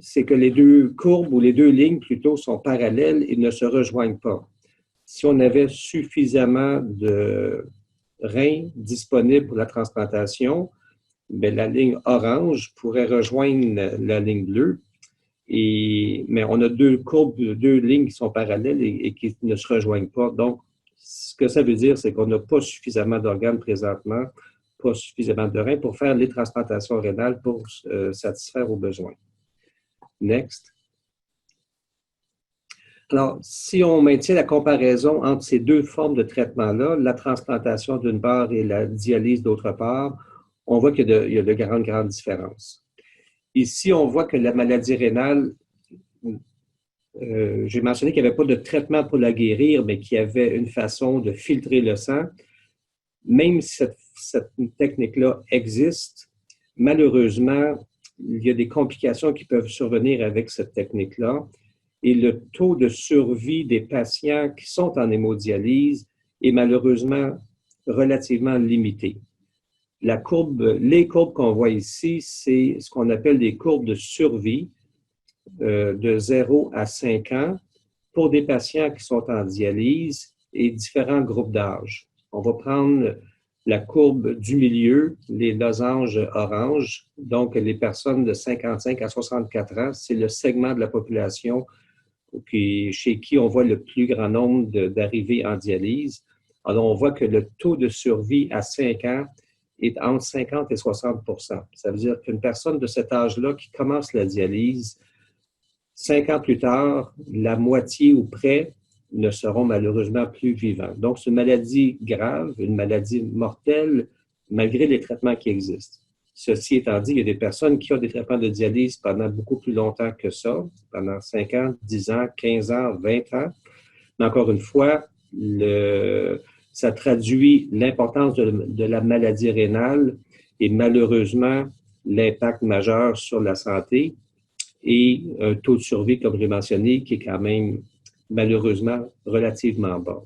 c'est que les deux courbes ou les deux lignes plutôt sont parallèles et ne se rejoignent pas. Si on avait suffisamment de reins disponibles pour la transplantation, bien, la ligne orange pourrait rejoindre la ligne bleue. Mais on a deux courbes, deux lignes qui sont parallèles et qui ne se rejoignent pas. Donc, ce que ça veut dire, c'est qu'on n'a pas suffisamment d'organes présentement, pas suffisamment de reins pour faire les transplantations rénales pour satisfaire aux besoins. Next. Alors, si on maintient la comparaison entre ces deux formes de traitement-là, la transplantation d'une part et la dialyse d'autre part, on voit qu'il y a de grandes différences. Ici, on voit que la maladie rénale, j'ai mentionné qu'il n'y avait pas de traitement pour la guérir, mais qu'il y avait une façon de filtrer le sang. Même si cette technique-là existe, malheureusement, il y a des complications qui peuvent survenir avec cette technique-là et le taux de survie des patients qui sont en hémodialyse est malheureusement relativement limité. Les courbes qu'on voit ici, c'est ce qu'on appelle des courbes de survie de 0 à 5 ans pour des patients qui sont en dialyse et différents groupes d'âge. On va prendre la courbe du milieu, les losanges orange, donc les personnes de 55 à 64 ans, c'est le segment de la population chez qui on voit le plus grand nombre d'arrivées en dialyse. Alors, on voit que le taux de survie à 5 ans est entre 50 et 60 %. Ça veut dire qu'une personne de cet âge-là qui commence la dialyse, 5 ans plus tard, la moitié ou près ne seront malheureusement plus vivants. Donc, c'est une maladie grave, une maladie mortelle, malgré les traitements qui existent. Ceci étant dit, il y a des personnes qui ont des traitements de dialyse pendant beaucoup plus longtemps que ça, pendant 5 ans, 10 ans, 15 ans, 20 ans. Mais encore une fois, ça traduit l'importance de la maladie rénale et malheureusement l'impact majeur sur la santé et un taux de survie, comme j'ai mentionné, qui est quand même malheureusement relativement bas.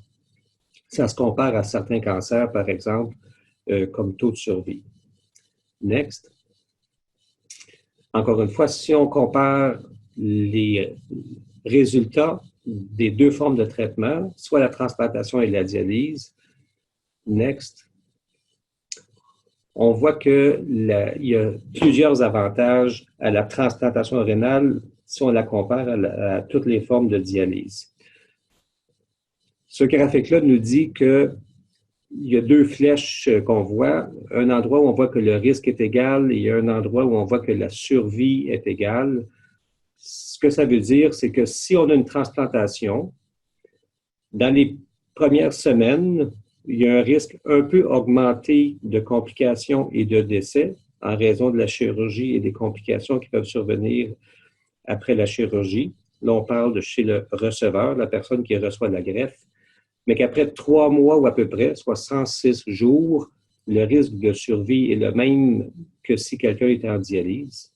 Ça se compare à certains cancers, par exemple, comme taux de survie. Next. Encore une fois, si on compare les résultats des deux formes de traitement, soit la transplantation et la dialyse, next, on voit qu'il y a plusieurs avantages à la transplantation rénale si on la compare à toutes les formes de dialyse. Ce graphique-là nous dit qu'il y a deux flèches qu'on voit, un endroit où on voit que le risque est égal et un endroit où on voit que la survie est égale. Ce que ça veut dire, c'est que si on a une transplantation, dans les premières semaines, il y a un risque un peu augmenté de complications et de décès en raison de la chirurgie et des complications qui peuvent survenir après la chirurgie. Là, on parle de chez le receveur, la personne qui reçoit la greffe, mais qu'après 3 mois ou à peu près, soit 106 jours, le risque de survie est le même que si quelqu'un était en dialyse.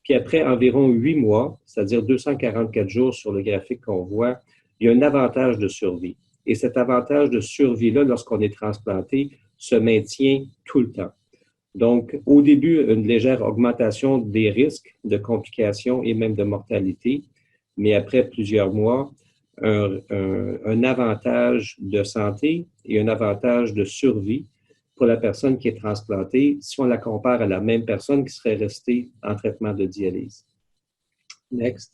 Puis après environ 8 mois, c'est-à-dire 244 jours sur le graphique qu'on voit, il y a un avantage de survie. Et cet avantage de survie-là, lorsqu'on est transplanté, se maintient tout le temps. Donc, au début, une légère augmentation des risques de complications et même de mortalité, mais après plusieurs mois, un avantage de santé et un avantage de survie pour la personne qui est transplantée si on la compare à la même personne qui serait restée en traitement de dialyse. Next.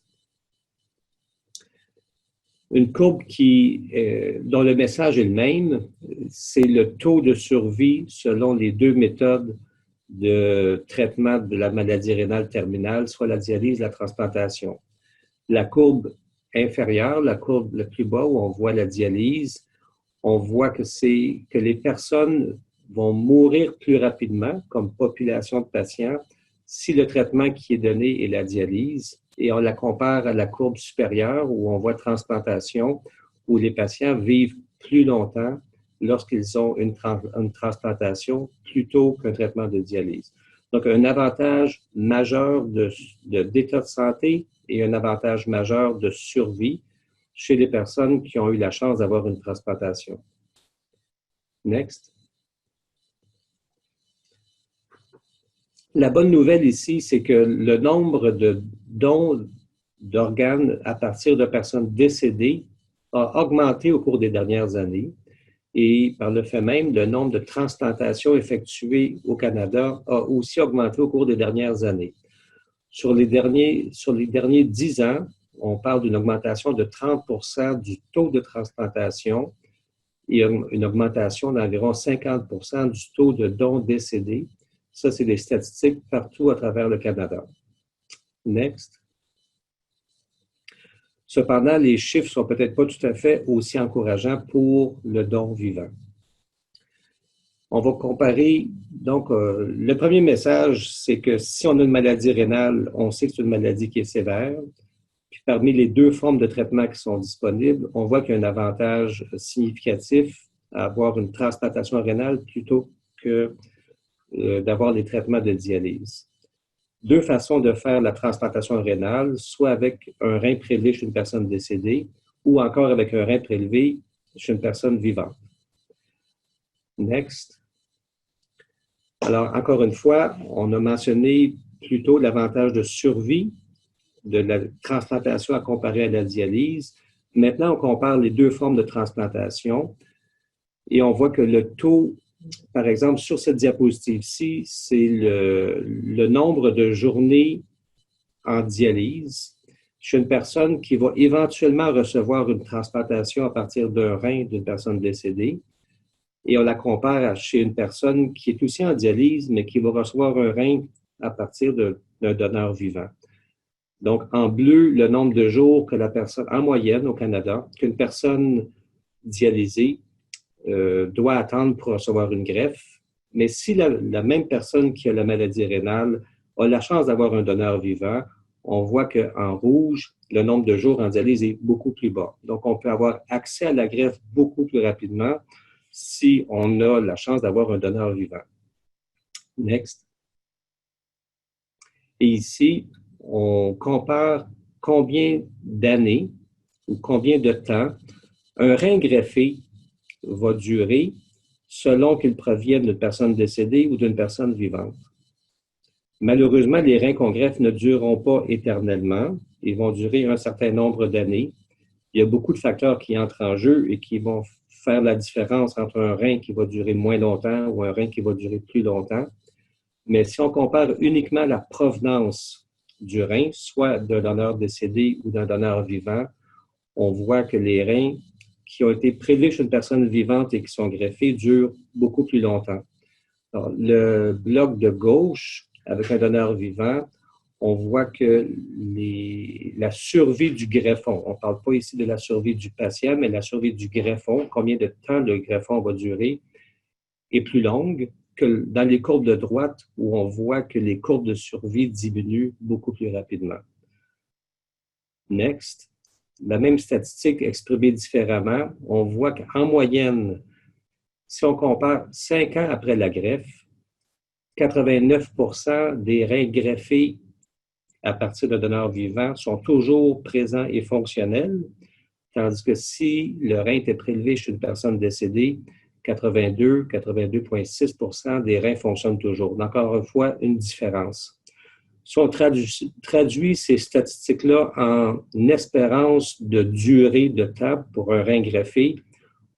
Une courbe dont le message est le même, c'est le taux de survie selon les deux méthodes de traitement de la maladie rénale terminale, soit la dialyse, la transplantation. La courbe inférieure, la courbe le plus bas où on voit la dialyse, on voit que les personnes vont mourir plus rapidement comme population de patients si le traitement qui est donné est la dialyse. Et on la compare à la courbe supérieure où on voit transplantation, où les patients vivent plus longtemps lorsqu'ils ont une transplantation plutôt qu'un traitement de dialyse. Donc, un avantage majeur d'état de santé et un avantage majeur de survie chez les personnes qui ont eu la chance d'avoir une transplantation. Next. La bonne nouvelle ici, c'est que le nombre de dons d'organes à partir de personnes décédées a augmenté au cours des dernières années et par le fait même, le nombre de transplantations effectuées au Canada a aussi augmenté au cours des dernières années. Sur les derniers 10 ans, on parle d'une augmentation de 30 % du taux de transplantation et une augmentation d'environ 50 % du taux de dons décédés. Ça, c'est des statistiques partout à travers le Canada. Next. Cependant, les chiffres ne sont peut-être pas tout à fait aussi encourageants pour le don vivant. On va comparer, donc, le premier message, c'est que si on a une maladie rénale, on sait que c'est une maladie qui est sévère. Puis parmi les deux formes de traitement qui sont disponibles, on voit qu'il y a un avantage significatif à avoir une transplantation rénale plutôt que d'avoir les traitements de dialyse. Deux façons de faire la transplantation rénale, soit avec un rein prélevé chez une personne décédée ou encore avec un rein prélevé chez une personne vivante. Next. Alors, encore une fois, on a mentionné plutôt l'avantage de survie de la transplantation à comparer à la dialyse. Maintenant, on compare les deux formes de transplantation et on voit que le taux, par exemple, sur cette diapositive-ci, c'est le nombre de journées en dialyse chez une personne qui va éventuellement recevoir une transplantation à partir d'un rein d'une personne décédée. Et on la compare chez une personne qui est aussi en dialyse, mais qui va recevoir un rein à partir d'un donneur vivant. Donc, en bleu, le nombre de jours que la personne, en moyenne au Canada, qu'une personne dialysée doit attendre pour recevoir une greffe. Mais si la même personne qui a la maladie rénale a la chance d'avoir un donneur vivant, on voit qu'en rouge, le nombre de jours en dialyse est beaucoup plus bas. Donc, on peut avoir accès à la greffe beaucoup plus rapidement si on a la chance d'avoir un donneur vivant. Next. Et ici, on compare combien d'années ou combien de temps un rein greffé va durer selon qu'il provienne d'une personne décédée ou d'une personne vivante. Malheureusement, les reins qu'on greffe ne dureront pas éternellement. Ils vont durer un certain nombre d'années. Il y a beaucoup de facteurs qui entrent en jeu et qui vont faire la différence entre un rein qui va durer moins longtemps ou un rein qui va durer plus longtemps. Mais si on compare uniquement la provenance du rein, soit d'un donneur décédé ou d'un donneur vivant, on voit que les reins qui ont été prélevés chez une personne vivante et qui sont greffés durent beaucoup plus longtemps. Alors, le bloc de gauche, avec un donneur vivant, on voit que la survie du greffon, on ne parle pas ici de la survie du patient, mais la survie du greffon, combien de temps le greffon va durer, est plus longue que dans les courbes de droite où on voit que les courbes de survie diminuent beaucoup plus rapidement. Next. La même statistique exprimée différemment, on voit qu'en moyenne, si on compare 5 ans après la greffe, 89% des reins greffés à partir d'un donneur vivant sont toujours présents et fonctionnels, tandis que si le rein était prélevé chez une personne décédée, 82,6% des reins fonctionnent toujours. Encore une fois, une différence. Si on traduit ces statistiques-là en espérance de durée de temps pour un rein greffé,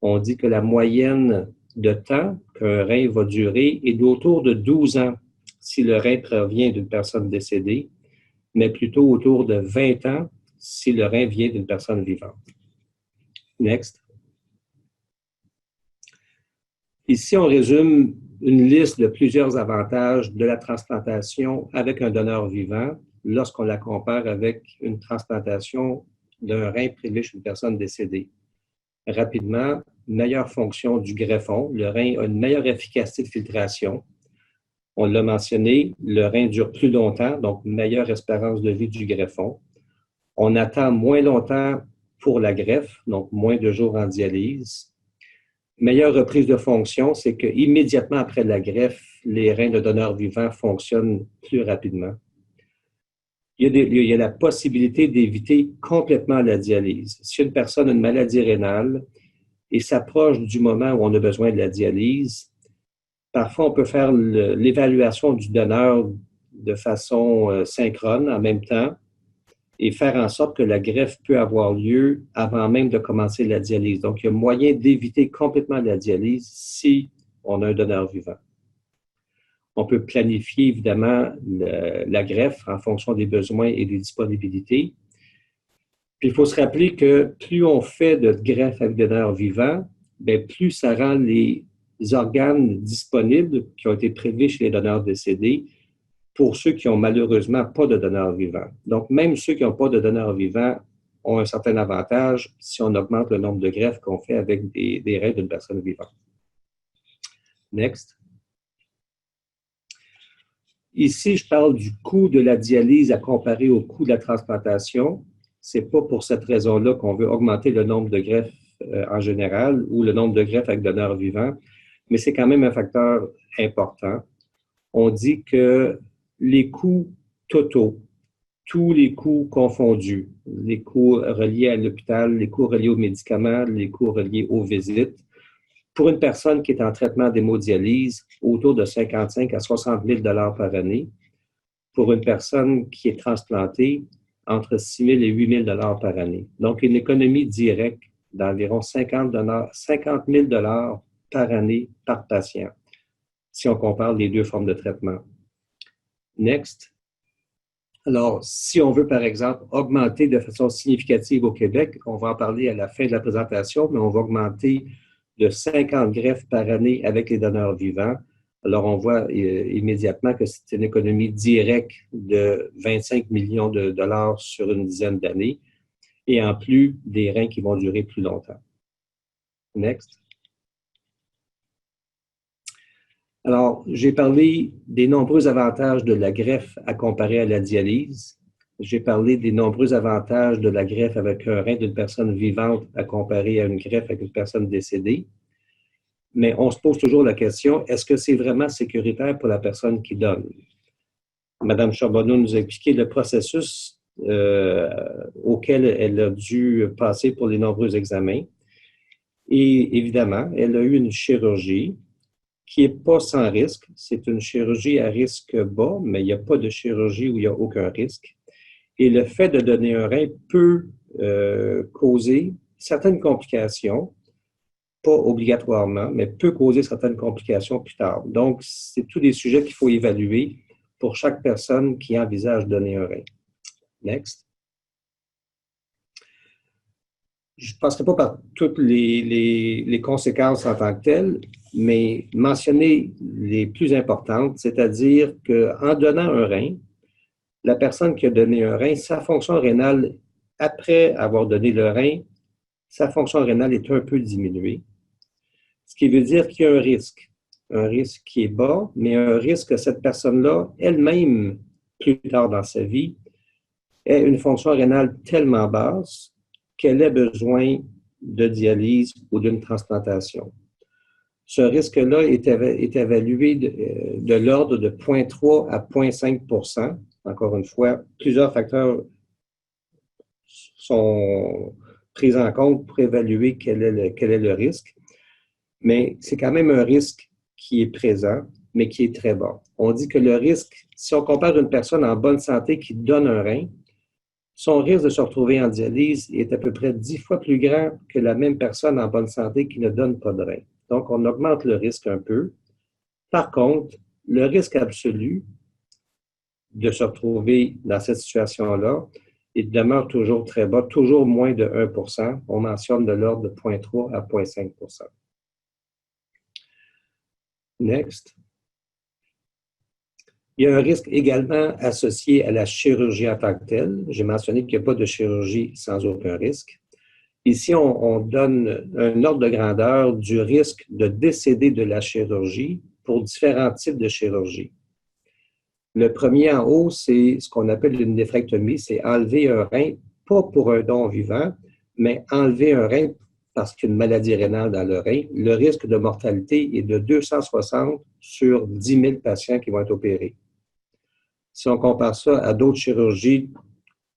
on dit que la moyenne de temps qu'un rein va durer est d'autour de 12 ans si le rein provient d'une personne décédée, mais plutôt autour de 20 ans si le rein vient d'une personne vivante. Next. Ici, on résume une liste de plusieurs avantages de la transplantation avec un donneur vivant lorsqu'on la compare avec une transplantation d'un rein prélevé chez une personne décédée. Rapidement, meilleure fonction du greffon. Le rein a une meilleure efficacité de filtration. On l'a mentionné, le rein dure plus longtemps, donc meilleure espérance de vie du greffon. On attend moins longtemps pour la greffe, donc moins de jours en dialyse. Meilleure reprise de fonction, c'est qu'immédiatement après la greffe, les reins de donneur vivant fonctionnent plus rapidement. Il y a la possibilité d'éviter complètement la dialyse. Si une personne a une maladie rénale et s'approche du moment où on a besoin de la dialyse, parfois on peut faire l'évaluation du donneur de façon synchrone en même temps et faire en sorte que la greffe peut avoir lieu avant même de commencer la dialyse. Donc, il y a moyen d'éviter complètement la dialyse si on a un donneur vivant. On peut planifier évidemment la greffe en fonction des besoins et des disponibilités. Puis, il faut se rappeler que plus on fait de greffe avec des donneurs vivants, bien, plus ça rend les organes disponibles qui ont été prélevés chez les donneurs décédés pour ceux qui n'ont malheureusement pas de donneur vivant. Donc, même ceux qui n'ont pas de donneur vivant ont un certain avantage si on augmente le nombre de greffes qu'on fait avec des reins d'une personne vivante. Next. Ici, je parle du coût de la dialyse à comparer au coût de la transplantation. Ce n'est pas pour cette raison-là qu'on veut augmenter le nombre de greffes en général ou le nombre de greffes avec donneur vivant, mais c'est quand même un facteur important. On dit que les coûts totaux, tous les coûts confondus, les coûts reliés à l'hôpital, les coûts reliés aux médicaments, les coûts reliés aux visites, pour une personne qui est en traitement d'hémodialyse, autour de 55 à 60 000 $ par année. Pour une personne qui est transplantée, entre 6 000 et 8 000 $ par année. Donc, une économie directe d'environ 50 000 $ par année par patient, si on compare les deux formes de traitement. Next. Alors, si on veut, par exemple, augmenter de façon significative au Québec, on va en parler à la fin de la présentation, mais on va augmenter de 50 greffes par année avec les donneurs vivants. Alors, on voit immédiatement que c'est une économie directe de 25 millions de dollars sur une dizaine d'années, et en plus, des reins qui vont durer plus longtemps. Next. Alors, j'ai parlé des nombreux avantages de la greffe à comparer à la dialyse. J'ai parlé des nombreux avantages de la greffe avec un rein d'une personne vivante à comparer à une greffe avec une personne décédée. Mais on se pose toujours la question, est-ce que c'est vraiment sécuritaire pour la personne qui donne? Madame Charbonneau nous a expliqué le processus auquel elle a dû passer pour les nombreux examens. Et évidemment, elle a eu une chirurgie qui n'est pas sans risque. C'est une chirurgie à risque bas, mais il n'y a pas de chirurgie où il n'y a aucun risque. Et le fait de donner un rein peut causer certaines complications, pas obligatoirement, mais peut causer certaines complications plus tard. Donc, c'est tous des sujets qu'il faut évaluer pour chaque personne qui envisage donner un rein. Next. Je ne passerai pas par toutes les conséquences en tant que telles, mais mentionner les plus importantes, c'est-à-dire qu'en donnant un rein, la personne qui a donné un rein, sa fonction rénale, après avoir donné le rein, sa fonction rénale est un peu diminuée. Ce qui veut dire qu'il y a un risque qui est bas, mais un risque que cette personne-là, elle-même, plus tard dans sa vie, ait une fonction rénale tellement basse qu'elle ait besoin de dialyse ou d'une transplantation. Ce risque-là est évalué de l'ordre de 0,3 à 0,5 %. Encore une fois, plusieurs facteurs sont pris en compte pour évaluer quel est le risque. Mais c'est quand même un risque qui est présent, mais qui est très bas. On dit que le risque, si on compare une personne en bonne santé qui donne un rein, son risque de se retrouver en dialyse est à peu près 10 fois plus grand que la même personne en bonne santé qui ne donne pas de rein. Donc, on augmente le risque un peu. Par contre, le risque absolu de se retrouver dans cette situation-là, il demeure toujours très bas, toujours moins de 1 %. On mentionne de l'ordre de 0,3 à 0,5 %. Next. Il y a un risque également associé à la chirurgie en tant que telle. J'ai mentionné qu'il n'y a pas de chirurgie sans aucun risque. Ici, on donne un ordre de grandeur du risque de décéder de la chirurgie pour différents types de chirurgie. Le premier en haut, c'est ce qu'on appelle une néphrectomie, c'est enlever un rein, pas pour un don vivant, mais enlever un rein parce qu'il y a une maladie rénale dans le rein. Le risque de mortalité est de 260 sur 10 000 patients qui vont être opérés. Si on compare ça à d'autres chirurgies,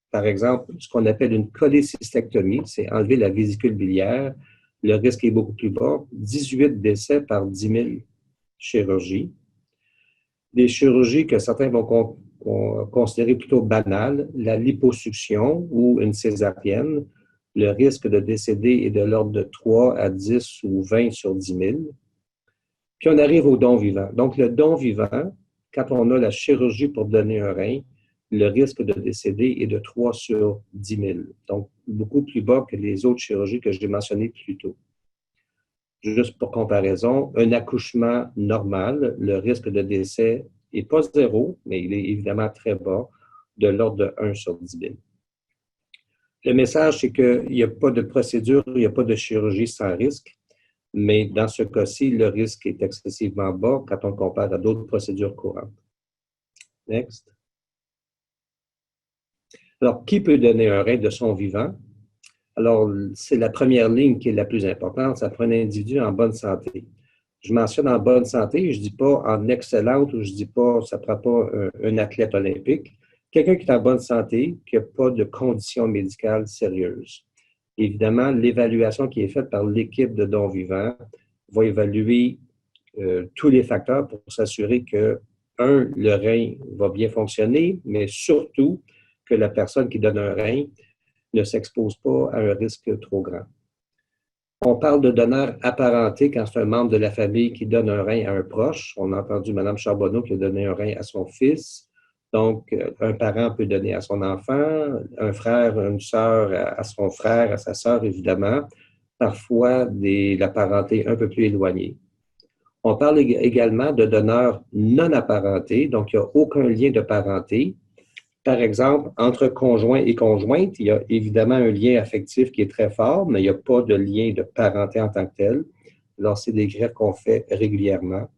par exemple, ce qu'on appelle une cholécystectomie, c'est enlever la vésicule biliaire, le risque est beaucoup plus bas, 18 décès par 10 000 chirurgies. Des chirurgies que certains vont considérer plutôt banales, la liposuction ou une césarienne, le risque de décéder est de l'ordre de 3 à 10 ou 20 sur 10 000. Puis on arrive au don vivant. Donc, le don vivant, quand on a la chirurgie pour donner un rein, le risque de décéder est de 3 sur 10 000. Donc, beaucoup plus bas que les autres chirurgies que j'ai mentionnées plus tôt. Juste pour comparaison, un accouchement normal, le risque de décès n'est pas 0, mais il est évidemment très bas, de l'ordre de 1 sur 10 000. Le message, c'est qu'il n'y a pas de procédure, il n'y a pas de chirurgie sans risque, mais dans ce cas-ci, le risque est excessivement bas quand on compare à d'autres procédures courantes. Next. Alors, qui peut donner un rein de son vivant? Alors, c'est la première ligne qui est la plus importante, ça prend un individu en bonne santé. Je mentionne en bonne santé, je ne dis pas en excellente ou je ne dis pas, ça ne prend pas un athlète olympique. Quelqu'un qui est en bonne santé, qui n'a pas de conditions médicales sérieuses. Évidemment, l'évaluation qui est faite par l'équipe de dons vivants va évaluer tous les facteurs pour s'assurer que, le rein va bien fonctionner, mais surtout que la personne qui donne un rein ne s'expose pas à un risque trop grand. On parle de donneur apparenté quand c'est un membre de la famille qui donne un rein à un proche. On a entendu Mme Charbonneau qui a donné un rein à son fils. Donc, un parent peut donner à son enfant, un frère, une sœur à son frère, à sa sœur, évidemment. Parfois, la parenté un peu plus éloignée. On parle également de donneurs non apparentés, donc il n'y a aucun lien de parenté. Par exemple, entre conjoint et conjointe, il y a évidemment un lien affectif qui est très fort, mais il n'y a pas de lien de parenté en tant que tel. Alors, c'est des greffes qu'on fait régulièrement.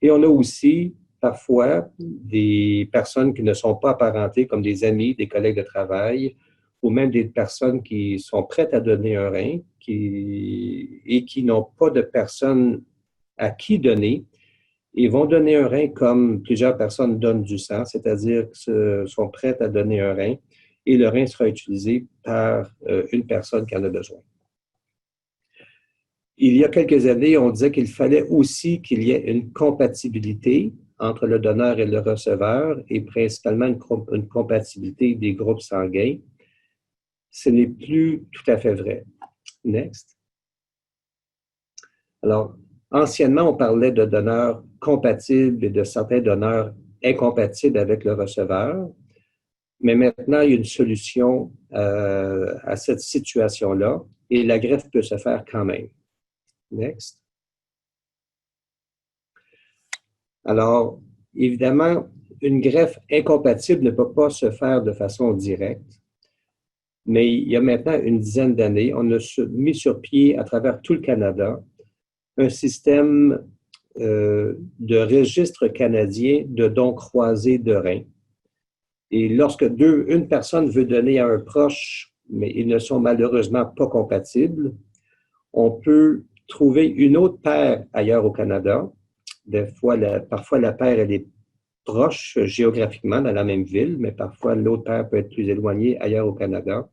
Et on a aussi parfois des personnes qui ne sont pas apparentées, comme des amis, des collègues de travail, ou même des personnes qui sont prêtes à donner un rein et qui n'ont pas de personne à qui donner. Ils vont donner un rein comme plusieurs personnes donnent du sang, c'est-à-dire qu'ils sont prêtes à donner un rein et le rein sera utilisé par une personne qui en a besoin. Il y a quelques années, on disait qu'il fallait aussi qu'il y ait une compatibilité entre le donneur et le receveur et principalement une compatibilité des groupes sanguins. Ce n'est plus tout à fait vrai. Next. Alors, anciennement, on parlait de donneurs compatibles et de certains donneurs incompatibles avec le receveur, mais maintenant, il y a une solution à cette situation-là et la greffe peut se faire quand même. Next. Alors, évidemment, une greffe incompatible ne peut pas se faire de façon directe, mais il y a maintenant une dizaine d'années, on a mis sur pied à travers tout le Canada un système de registre canadien de dons croisés de reins. Et lorsque une personne veut donner à un proche, mais ils ne sont malheureusement pas compatibles, on peut trouver une autre paire ailleurs au Canada. Parfois, la paire, elle est proche géographiquement dans la même ville, mais parfois, l'autre paire peut être plus éloignée ailleurs au Canada.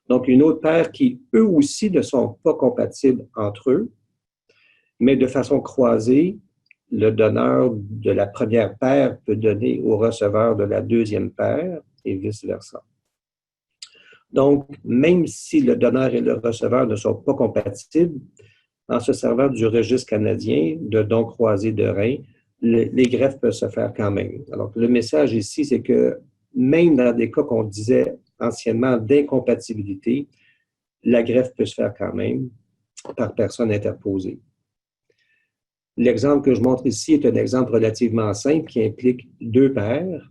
Donc, une autre paire qui, eux aussi, ne sont pas compatibles entre eux, mais de façon croisée, le donneur de la première paire peut donner au receveur de la deuxième paire et vice-versa. Donc, même si le donneur et le receveur ne sont pas compatibles, en se servant du registre canadien de dons croisés de reins, les greffes peuvent se faire quand même. Alors, le message ici, c'est que même dans des cas qu'on disait anciennement d'incompatibilité, la greffe peut se faire quand même par personne interposée. L'exemple que je montre ici est un exemple relativement simple qui implique deux paires.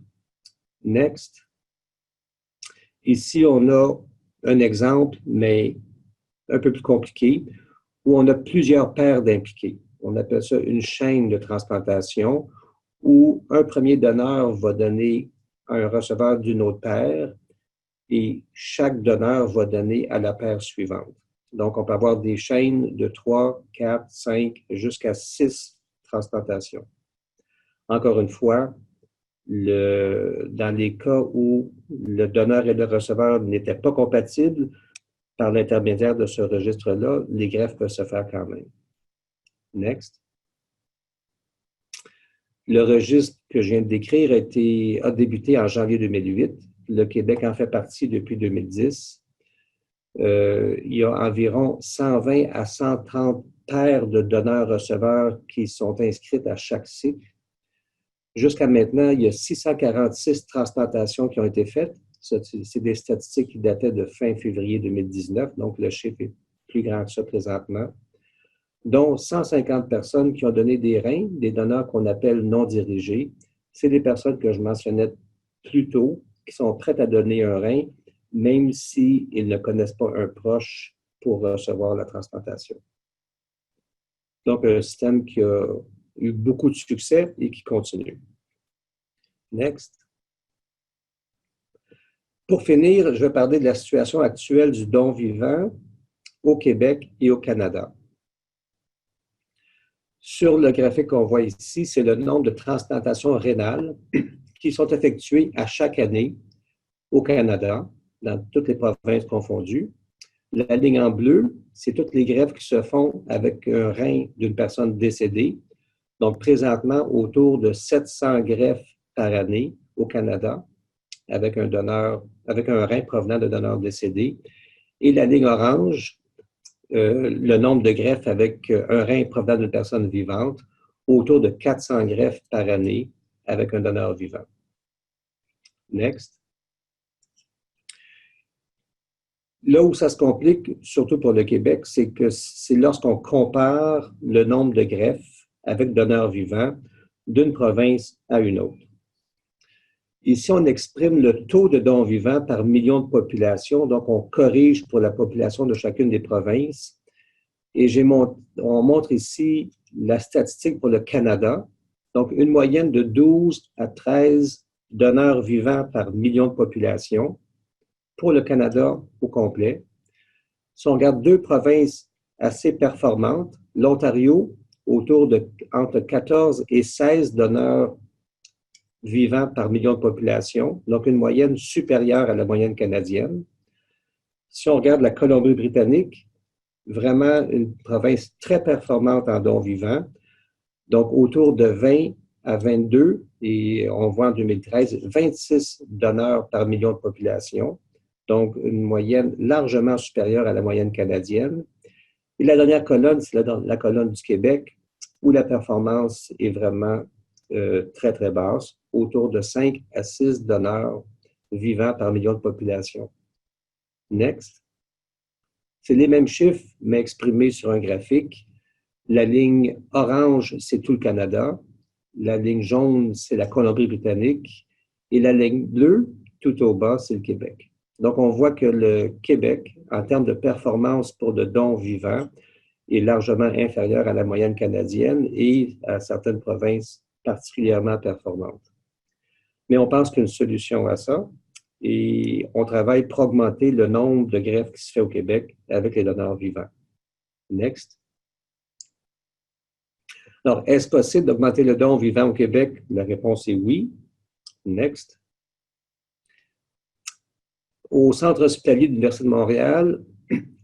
Next. Ici, on a un exemple, mais un peu plus compliqué, où on a plusieurs paires d'impliqués. On appelle ça une chaîne de transplantation, où un premier donneur va donner à un receveur d'une autre paire et chaque donneur va donner à la paire suivante. Donc, on peut avoir des chaînes de 3, 4, 5, jusqu'à 6 transplantations. Encore une fois, dans les cas où le donneur et le receveur n'étaient pas compatibles, par l'intermédiaire de ce registre-là, les greffes peuvent se faire quand même. Next. Le registre que je viens de décrire a débuté en janvier 2008. Le Québec en fait partie depuis 2010. Il y a environ 120 à 130 paires de donneurs-receveurs qui sont inscrites à chaque cycle. Jusqu'à maintenant, il y a 646 transplantations qui ont été faites. C'est des statistiques qui dataient de fin février 2019, donc le chiffre est plus grand que ça présentement, dont 150 personnes qui ont donné des reins, des donneurs qu'on appelle non dirigés. C'est des personnes que je mentionnais plus tôt, qui sont prêtes à donner un rein, même s'ils ne connaissent pas un proche pour recevoir la transplantation. Donc, un système qui a eu beaucoup de succès et qui continue. Next. Pour finir, je vais parler de la situation actuelle du don vivant au Québec et au Canada. Sur le graphique qu'on voit ici, c'est le nombre de transplantations rénales qui sont effectuées à chaque année au Canada, dans toutes les provinces confondues. La ligne en bleu, c'est toutes les greffes qui se font avec un rein d'une personne décédée. Donc, présentement, autour de 700 greffes par année au Canada avec un rein provenant de donneurs décédés. Et la ligne orange, le nombre de greffes avec un rein provenant d'une personne vivante, autour de 400 greffes par année avec un donneur vivant. Next. Là où ça se complique, surtout pour le Québec, c'est que c'est lorsqu'on compare le nombre de greffes avec donneurs vivants d'une province à une autre. Ici, on exprime le taux de dons vivants par million de population, donc on corrige pour la population de chacune des provinces. Et on montre ici la statistique pour le Canada, donc une moyenne de 12 à 13 donneurs vivants par million de population pour le Canada au complet. Si on regarde deux provinces assez performantes, l'Ontario, entre 14 et 16 donneurs vivants par million de population, donc une moyenne supérieure à la moyenne canadienne. Si on regarde la Colombie-Britannique, vraiment une province très performante en dons vivants, donc autour de 20 à 22, et on voit en 2013, 26 donneurs par million de population, donc une moyenne largement supérieure à la moyenne canadienne. Et la dernière colonne, c'est la colonne du Québec, où la performance est vraiment très, très basse, autour de 5 à 6 donneurs vivants par million de population. Next. C'est les mêmes chiffres, mais exprimés sur un graphique. La ligne orange, c'est tout le Canada. La ligne jaune, c'est la Colombie-Britannique. Et la ligne bleue, tout au bas, c'est le Québec. Donc, on voit que le Québec, en termes de performance pour de dons vivants, est largement inférieur à la moyenne canadienne et à certaines provinces particulièrement performantes. Mais on pense qu'il y a une solution à ça et on travaille pour augmenter le nombre de greffes qui se fait au Québec avec les donneurs vivants. Next. Alors, est-ce possible d'augmenter le don vivant au Québec? La réponse est oui. Next. Au Centre hospitalier de l'Université de Montréal,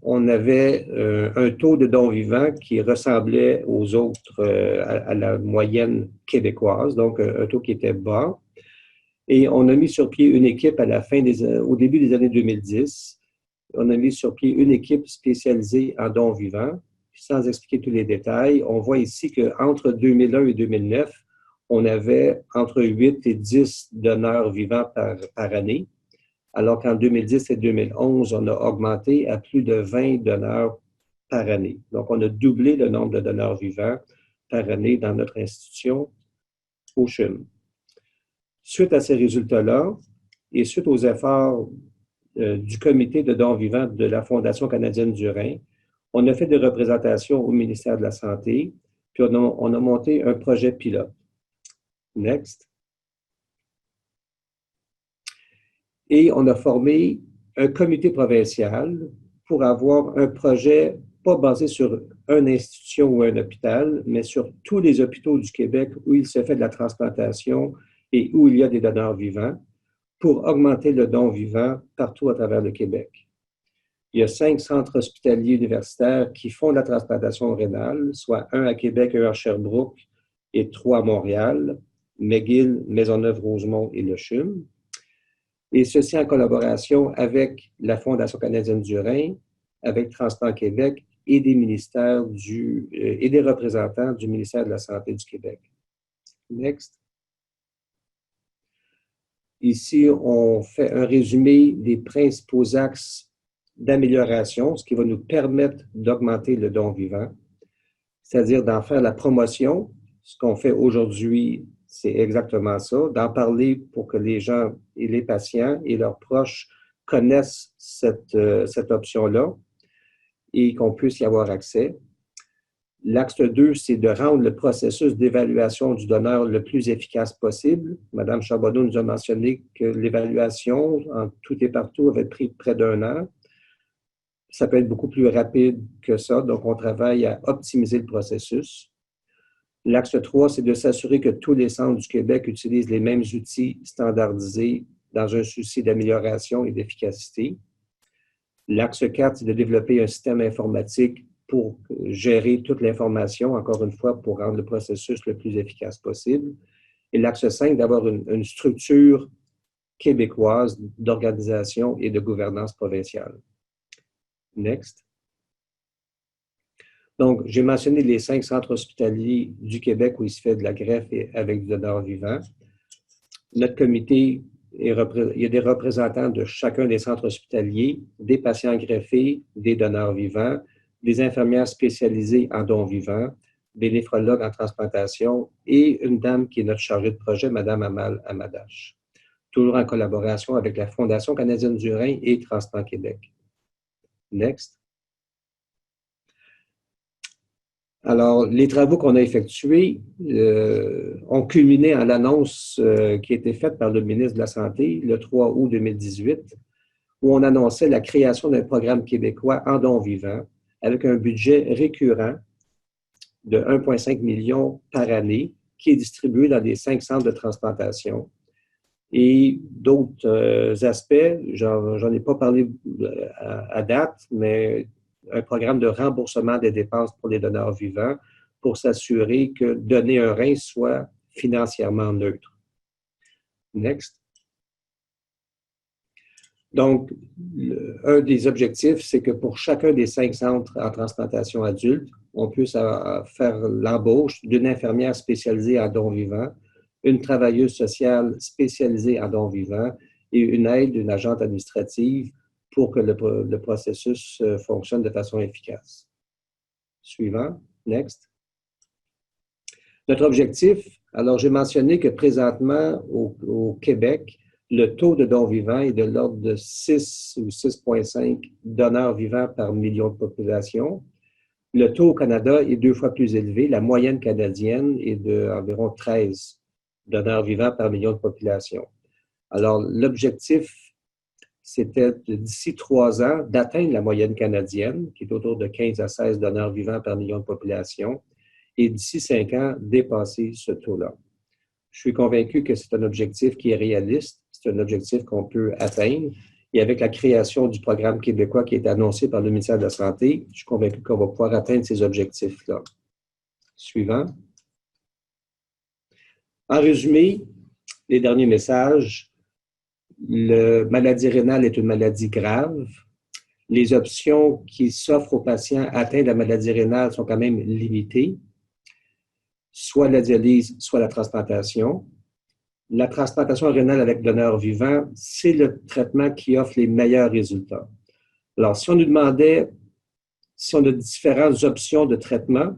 on avait un taux de dons vivants qui ressemblait aux autres, à la moyenne québécoise, donc un taux qui était bas. Et on a mis sur pied une équipe au début des années 2010. On a mis sur pied une équipe spécialisée en dons vivants. Sans expliquer tous les détails, on voit ici qu'entre 2001 et 2009, on avait entre 8 et 10 donneurs vivants par année, alors qu'en 2010 et 2011, on a augmenté à plus de 20 donneurs par année. Donc, on a doublé le nombre de donneurs vivants par année dans notre institution au CHUM. Suite à ces résultats-là et suite aux efforts du comité de dons vivants de la Fondation canadienne du rein, on a fait des représentations au ministère de la Santé, puis on a monté un projet pilote. Next. Et on a formé un comité provincial pour avoir un projet pas basé sur une institution ou un hôpital, mais sur tous les hôpitaux du Québec où il se fait de la transplantation et où il y a des donneurs vivants pour augmenter le don vivant partout à travers le Québec. Il y a 5 centres hospitaliers universitaires qui font de la transplantation rénale, soit 1 à Québec, 1 à Sherbrooke et 3 à Montréal, McGill, Maisonneuve-Rosemont et le CHUM. Et ceci en collaboration avec la Fondation canadienne du rein, avec Transplant Québec et des ministères et des représentants du ministère de la Santé du Québec. Next. Ici, on fait un résumé des principaux axes d'amélioration, ce qui va nous permettre d'augmenter le don vivant, c'est-à-dire d'en faire la promotion. Ce qu'on fait aujourd'hui, c'est exactement ça, d'en parler pour que les gens et les patients et leurs proches connaissent cette option-là et qu'on puisse y avoir accès. L'axe 2, c'est de rendre le processus d'évaluation du donneur le plus efficace possible. Madame Charbonneau nous a mentionné que l'évaluation, en tout et partout, avait pris près d'1 an. Ça peut être beaucoup plus rapide que ça, donc on travaille à optimiser le processus. L'axe 3, c'est de s'assurer que tous les centres du Québec utilisent les mêmes outils standardisés dans un souci d'amélioration et d'efficacité. L'axe 4, c'est de développer un système informatique pour gérer toute l'information, encore une fois, pour rendre le processus le plus efficace possible. Et l'axe 5, d'avoir une structure québécoise d'organisation et de gouvernance provinciale. Next. Donc, j'ai mentionné les 5 centres hospitaliers du Québec où il se fait de la greffe avec du donneur vivant. Notre comité, il y a des représentants de chacun des centres hospitaliers, des patients greffés, des donneurs vivants, des infirmières spécialisées en dons vivants, des néphrologues en transplantation et une dame qui est notre chargée de projet, Mme Amal Amadache. Toujours en collaboration avec la Fondation canadienne du rein et Transplant Québec. Next. Alors, les travaux qu'on a effectués ont culminé en l'annonce qui a été faite par le ministre de la Santé le 3 août 2018, où on annonçait la création d'un programme québécois en dons vivants avec un budget récurrent de 1,5 million par année qui est distribué dans les 5 centres de transplantation. Et d'autres aspects, j'en ai pas parlé à date, mais un programme de remboursement des dépenses pour les donneurs vivants pour s'assurer que donner un rein soit financièrement neutre. Next. Donc, un des objectifs, c'est que pour chacun des 5 centres en transplantation adulte, on puisse faire l'embauche d'une infirmière spécialisée en dons vivants, une travailleuse sociale spécialisée en dons vivants et une aide d'une agente administrative pour que le processus fonctionne de façon efficace. Suivant. Next. Notre objectif, alors j'ai mentionné que présentement au Québec, le taux de dons vivants est de l'ordre de 6 ou 6,5 donneurs vivants par million de population. Le taux au Canada est 2 fois plus élevé. La moyenne canadienne est d'environ 13 donneurs vivants par million de population. Alors, l'objectif, c'était d'ici 3 ans d'atteindre la moyenne canadienne, qui est autour de 15 à 16 donneurs vivants par million de population, et d'ici 5 ans, dépasser ce taux-là. Je suis convaincu que c'est un objectif qui est réaliste, c'est un objectif qu'on peut atteindre. Et avec la création du programme québécois qui est annoncé par le ministère de la Santé, je suis convaincu qu'on va pouvoir atteindre ces objectifs-là. Suivant. En résumé, les derniers messages. La maladie rénale est une maladie grave. Les options qui s'offrent aux patients atteints de la maladie rénale sont quand même limitées. Soit la dialyse, soit la transplantation. La transplantation rénale avec donneur vivant, c'est le traitement qui offre les meilleurs résultats. Alors, si on nous demandait si on a différentes options de traitement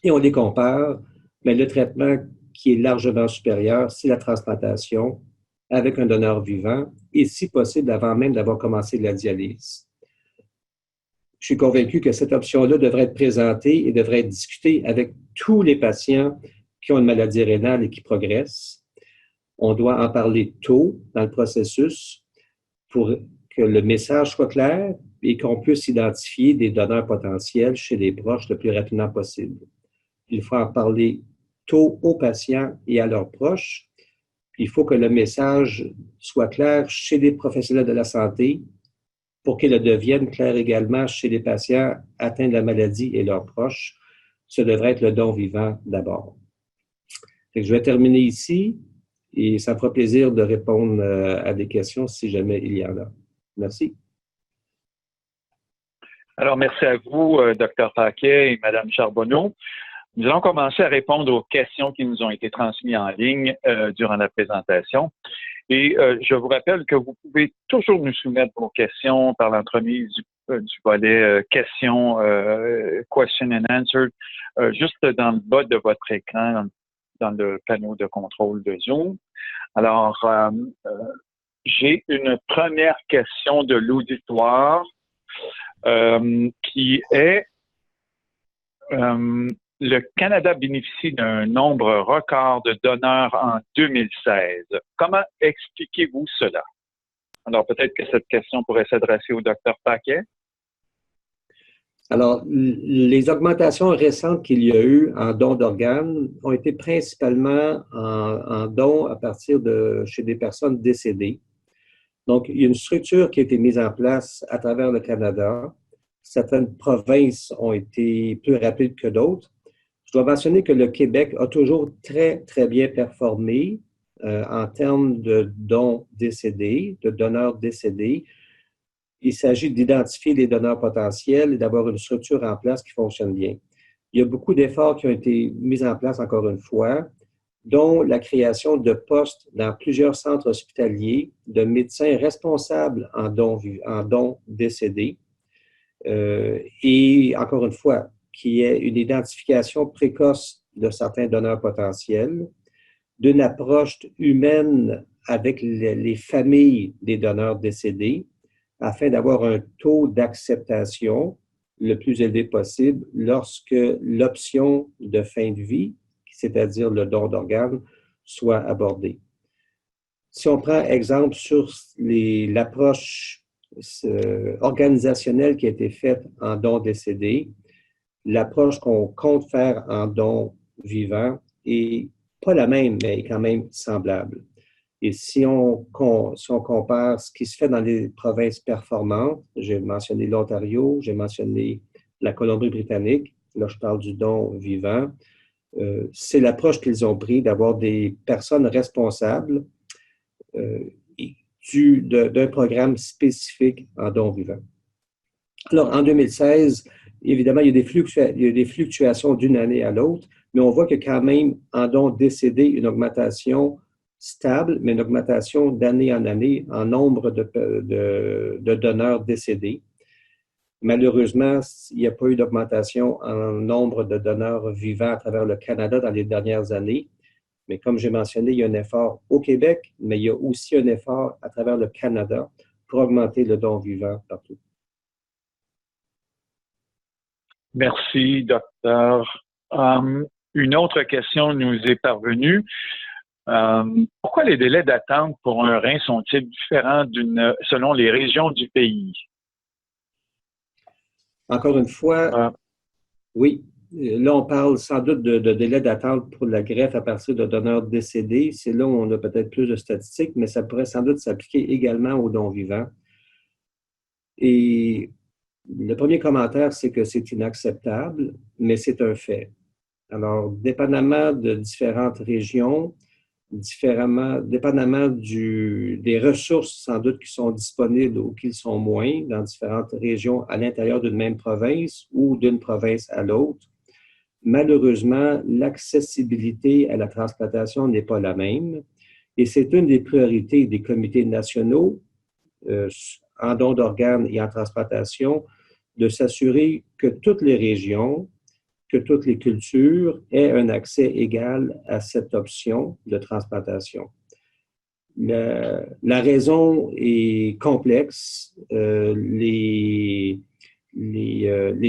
et on les compare, mais le traitement qui est largement supérieur, c'est la transplantation avec un donneur vivant et, si possible, avant même d'avoir commencé la dialyse. Je suis convaincu que cette option-là devrait être présentée et devrait être discutée avec tous les patients qui ont une maladie rénale et qui progressent. On doit en parler tôt dans le processus pour que le message soit clair et qu'on puisse identifier des donneurs potentiels chez les proches le plus rapidement possible. Il faut en parler tôt aux patients et à leurs proches. Il faut que le message soit clair chez les professionnels de la santé pour qu'il le devienne clair également chez les patients atteints de la maladie et leurs proches. Ce devrait être le don vivant d'abord. Je vais terminer ici. Et ça me fera plaisir de répondre à des questions si jamais il y en a. Merci. Alors, merci à vous, Dr. Paquet et Mme Charbonneau. Nous allons commencer à répondre aux questions qui nous ont été transmises en ligne durant la présentation. Et je vous rappelle que vous pouvez toujours nous soumettre vos questions par l'entremise du volet questions, question and answer, juste dans le bas de votre écran, dans le panneau de contrôle de Zoom. Alors, j'ai une première question de l'auditoire qui est Le Canada bénéficie d'un nombre record de donneurs en 2016. Comment expliquez-vous cela? Alors, peut-être que cette question pourrait s'adresser au docteur Paquet. Alors, les augmentations récentes qu'il y a eu en dons d'organes ont été principalement en dons à partir de chez des personnes décédées. Donc, il y a une structure qui a été mise en place à travers le Canada. Certaines provinces ont été plus rapides que d'autres. Je dois mentionner que le Québec a toujours très, très bien performé en termes de dons décédés, de donneurs décédés. Il s'agit d'identifier les donneurs potentiels et d'avoir une structure en place qui fonctionne bien. Il y a beaucoup d'efforts qui ont été mis en place, encore une fois, dont la création de postes dans plusieurs centres hospitaliers de médecins responsables en dons décédés. Et encore une fois, qu'il y ait une identification précoce de certains donneurs potentiels, d'une approche humaine avec les familles des donneurs décédés, afin d'avoir un taux d'acceptation le plus élevé possible lorsque l'option de fin de vie, c'est-à-dire le don d'organes, soit abordée. Si on prend exemple sur l'approche organisationnelle qui a été faite en don décédé, l'approche qu'on compte faire en don vivant est pas la même, mais quand même semblable. Et si on compare ce qui se fait dans les provinces performantes, j'ai mentionné l'Ontario, j'ai mentionné la Colombie-Britannique, là je parle du don vivant, c'est l'approche qu'ils ont pris d'avoir des personnes responsables d'un programme spécifique en don vivant. Alors, en 2016, évidemment, il y a des fluctuations d'une année à l'autre, mais on voit que quand même, en don décédé, une augmentation stable, mais une augmentation d'année en année en nombre de donneurs décédés. Malheureusement, il n'y a pas eu d'augmentation en nombre de donneurs vivants à travers le Canada dans les dernières années. Mais comme j'ai mentionné, il y a un effort au Québec, mais il y a aussi un effort à travers le Canada pour augmenter le don vivant partout. Merci, docteur. Une autre question nous est parvenue. Pourquoi les délais d'attente pour un rein sont-ils différents selon les régions du pays? Encore une fois, oui. Là, on parle sans doute de délais d'attente pour la greffe à partir de donneurs décédés. C'est là où on a peut-être plus de statistiques, mais ça pourrait sans doute s'appliquer également aux dons vivants. Et le premier commentaire, c'est que c'est inacceptable, mais c'est un fait. Alors, dépendamment de différentes régions, dépendamment des ressources sans doute qui sont disponibles ou qui sont moins dans différentes régions à l'intérieur d'une même province ou d'une province à l'autre, malheureusement, l'accessibilité à la transplantation n'est pas la même et c'est une des priorités des comités nationaux en don d'organes et en transplantation de s'assurer que toutes les régions, que toutes les cultures aient un accès égal à cette option de transplantation. La raison est complexe. Les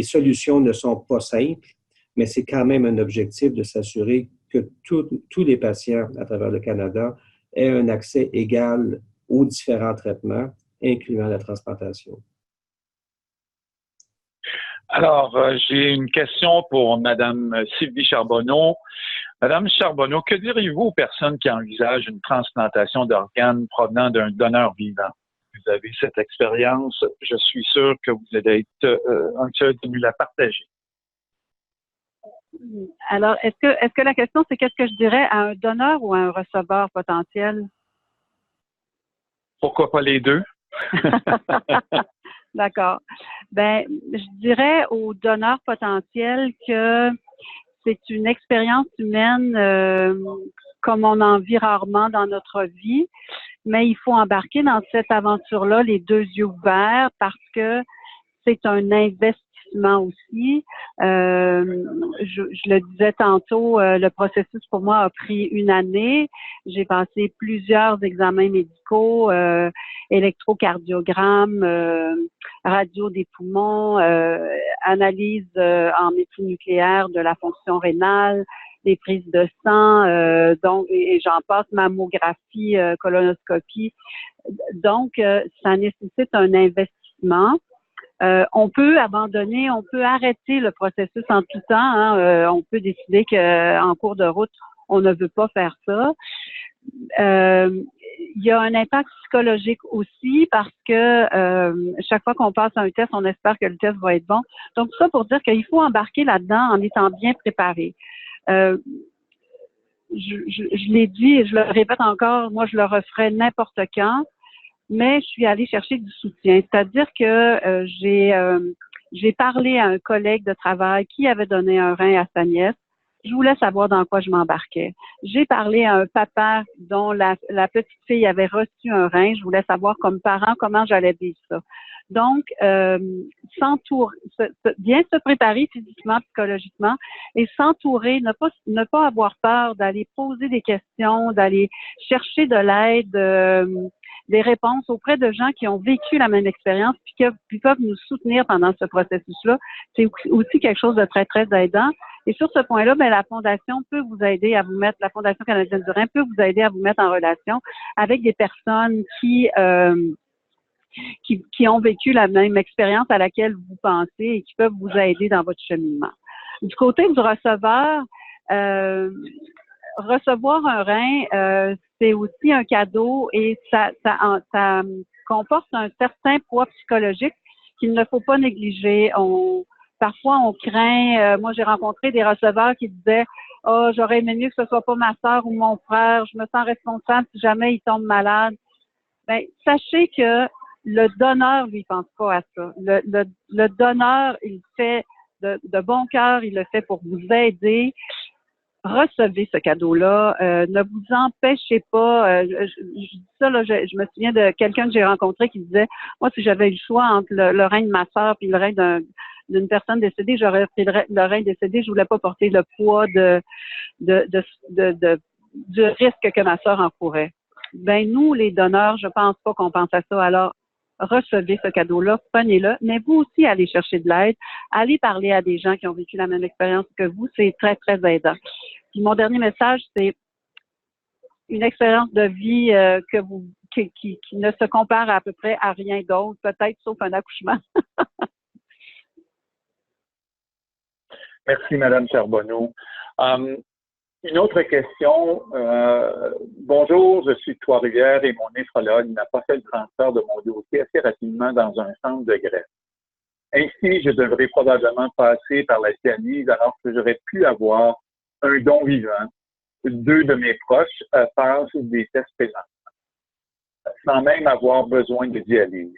solutions ne sont pas simples, mais c'est quand même un objectif de s'assurer que tous les patients à travers le Canada aient un accès égal aux différents traitements, incluant la transplantation. Alors, j'ai une question pour Mme Sylvie Charbonneau. Madame Charbonneau, que diriez-vous aux personnes qui envisagent une transplantation d'organes provenant d'un donneur vivant? Vous avez cette expérience, je suis sûr que vous allez être anxieuse de nous la partager. Alors, est-ce que la question, c'est qu'est-ce que je dirais à un donneur ou à un receveur potentiel? Pourquoi pas les deux? D'accord. Ben, je dirais aux donneurs potentiels que c'est une expérience humaine comme on en vit rarement dans notre vie, mais il faut embarquer dans cette aventure-là les deux yeux ouverts parce que c'est un investissement investissement aussi. Je le disais tantôt, le processus pour moi a pris une année. J'ai passé plusieurs examens médicaux, électrocardiogramme, radio des poumons, analyse en médecine nucléaire de la fonction rénale, des prises de sang, donc et j'en passe, mammographie, colonoscopie. Donc, ça nécessite un investissement. On peut abandonner, on peut arrêter le processus en tout temps. Hein. On peut décider qu'en cours de route, on ne veut pas faire ça. Il y a un impact psychologique aussi parce que chaque fois qu'on passe un test, on espère que le test va être bon. Donc, ça pour dire qu'il faut embarquer là-dedans en étant bien préparé. Je l'ai dit et je le répète encore, moi, je le referais n'importe quand, mais je suis allée chercher du soutien. C'est-à-dire que j'ai parlé à un collègue de travail qui avait donné un rein à sa nièce. Je voulais savoir dans quoi je m'embarquais. J'ai parlé à un papa dont la petite fille avait reçu un rein. Je voulais savoir comme parent comment j'allais vivre ça. Donc, bien se préparer physiquement, psychologiquement et s'entourer, ne pas avoir peur d'aller poser des questions, d'aller chercher de l'aide, des réponses auprès de gens qui ont vécu la même expérience puis qui peuvent nous soutenir pendant ce processus-là. C'est aussi quelque chose de très, très aidant. Et sur ce point-là, ben, la Fondation peut vous aider à vous mettre, la Fondation canadienne du rein peut vous aider à vous mettre en relation avec des personnes qui ont vécu la même expérience à laquelle vous pensez et qui peuvent vous aider dans votre cheminement. Du côté du receveur, recevoir un rein, c'est aussi un cadeau et ça comporte un certain poids psychologique qu'il ne faut pas négliger. Parfois, on craint. Moi, j'ai rencontré des receveurs qui disaient « Oh, j'aurais aimé mieux que ce soit pas ma sœur ou mon frère. Je me sens responsable si jamais il tombe malade. » Ben, sachez que le donneur, lui, pense pas à ça. Le donneur, il fait de bon cœur, il le fait pour vous aider. Recevez ce cadeau-là. Ne vous empêchez pas. Je dis ça, là, je me souviens de quelqu'un que j'ai rencontré qui disait, moi, si j'avais eu le choix entre le rein de ma sœur et le rein d'une personne décédée, j'aurais pris le rein décédé. Je voulais pas porter le poids du risque que ma sœur encourait. Ben, nous, les donneurs, je pense pas qu'on pense à ça. Alors, recevez ce cadeau-là, prenez-le, mais vous aussi, allez chercher de l'aide, allez parler à des gens qui ont vécu la même expérience que vous, c'est très, très aidant. Puis mon dernier message, c'est une expérience de vie qui ne se compare à peu près à rien d'autre, peut-être sauf un accouchement. Merci, Madame Charbonneau. Une autre question. Bonjour, je suis de Trois-Rivières et mon néphrologue n'a pas fait le transfert de mon dossier assez rapidement dans un centre de greffe. Ainsi, je devrais probablement passer par la dialyse alors que j'aurais pu avoir un don vivant. 2 de mes proches passent des tests présentement, sans même avoir besoin de dialyse.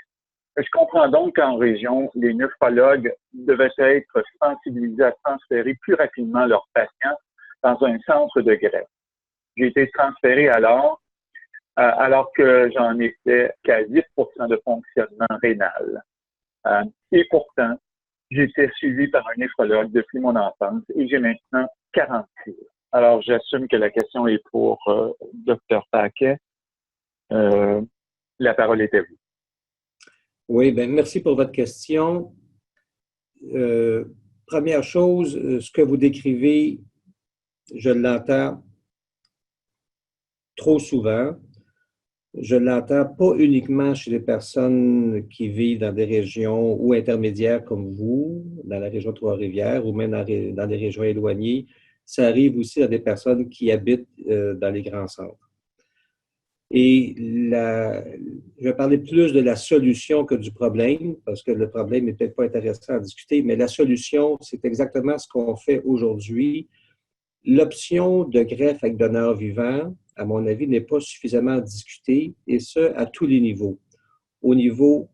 Je comprends donc qu'en région, les néphrologues devaient être sensibilisés à transférer plus rapidement leurs patients dans un centre de greffe. J'ai été transféré alors que j'en étais qu'à 10% de fonctionnement rénal. Et pourtant, j'ai été suivi par un néphrologue depuis mon enfance et j'ai maintenant 46. Alors, j'assume que la question est pour Dr. Paquet. La parole est à vous. Oui, bien, merci pour votre question. Première chose, ce que vous décrivez, je l'entends trop souvent. Je l'entends pas uniquement chez les personnes qui vivent dans des régions ou intermédiaires comme vous, dans la région de Trois-Rivières ou même dans des régions éloignées. Ça arrive aussi à des personnes qui habitent dans les grands centres. Et je vais parler plus de la solution que du problème, parce que le problème n'est peut-être pas intéressant à discuter, mais la solution, c'est exactement ce qu'on fait aujourd'hui. L'option de greffe avec donneur vivant, à mon avis, n'est pas suffisamment discutée, et ce, à tous les niveaux. Au niveau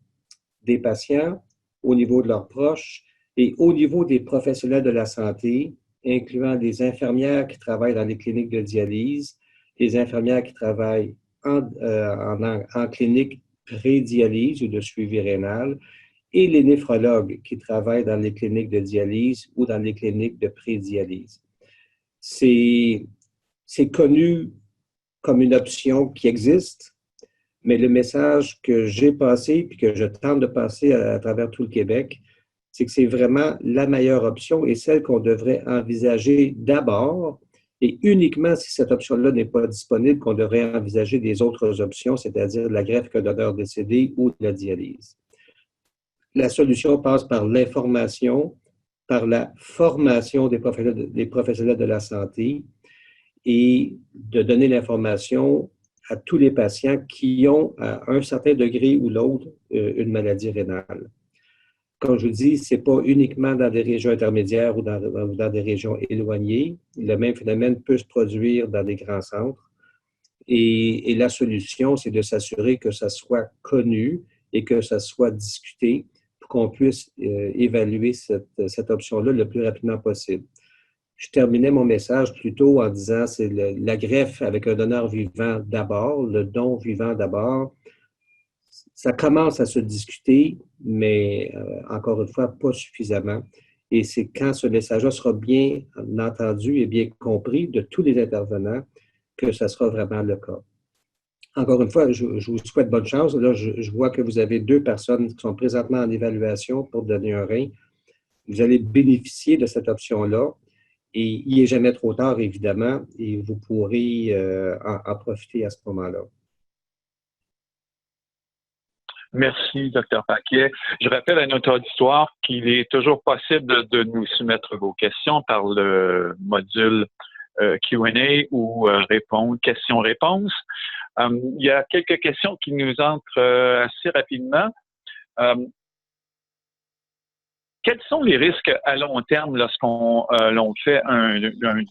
des patients, au niveau de leurs proches et au niveau des professionnels de la santé, incluant les infirmières qui travaillent dans les cliniques de dialyse, les infirmières qui travaillent en clinique pré-dialyse ou de suivi rénal, et les néphrologues qui travaillent dans les cliniques de dialyse ou dans les cliniques de pré-dialyse. C'est connu comme une option qui existe, mais le message que j'ai passé puis que je tente de passer à travers tout le Québec, c'est que c'est vraiment la meilleure option et celle qu'on devrait envisager d'abord et uniquement si cette option-là n'est pas disponible, qu'on devrait envisager des autres options, c'est-à-dire la greffe qu'un donneur décédé ou de la dialyse. La solution passe par l'information, par la formation des professionnels de la santé et de donner l'information à tous les patients qui ont, à un certain degré ou l'autre, une maladie rénale. Comme je vous dis, ce n'est pas uniquement dans des régions intermédiaires ou dans des régions éloignées. Le même phénomène peut se produire dans des grands centres. Et la solution, c'est de s'assurer que ça soit connu et que ça soit discuté pour qu'on puisse évaluer cette option-là le plus rapidement possible. Je terminais mon message plutôt en disant c'est la greffe avec un donneur vivant d'abord, le don vivant d'abord. Ça commence à se discuter, mais encore une fois, pas suffisamment. Et c'est quand ce message-là sera bien entendu et bien compris de tous les intervenants que ça sera vraiment le cas. Encore une fois, je vous souhaite bonne chance. Là, je vois que vous avez 2 personnes qui sont présentement en évaluation pour donner un rein. Vous allez bénéficier de cette option-là. Et il n'est jamais trop tard, évidemment, et vous pourrez en profiter à ce moment-là. Merci, Dr. Paquet. Je rappelle à notre auditoire qu'il est toujours possible de nous soumettre vos questions par le module Q&A ou questions-réponses. Il y a quelques questions qui nous entrent assez rapidement. Quels sont les risques à long terme lorsqu'on l'on fait un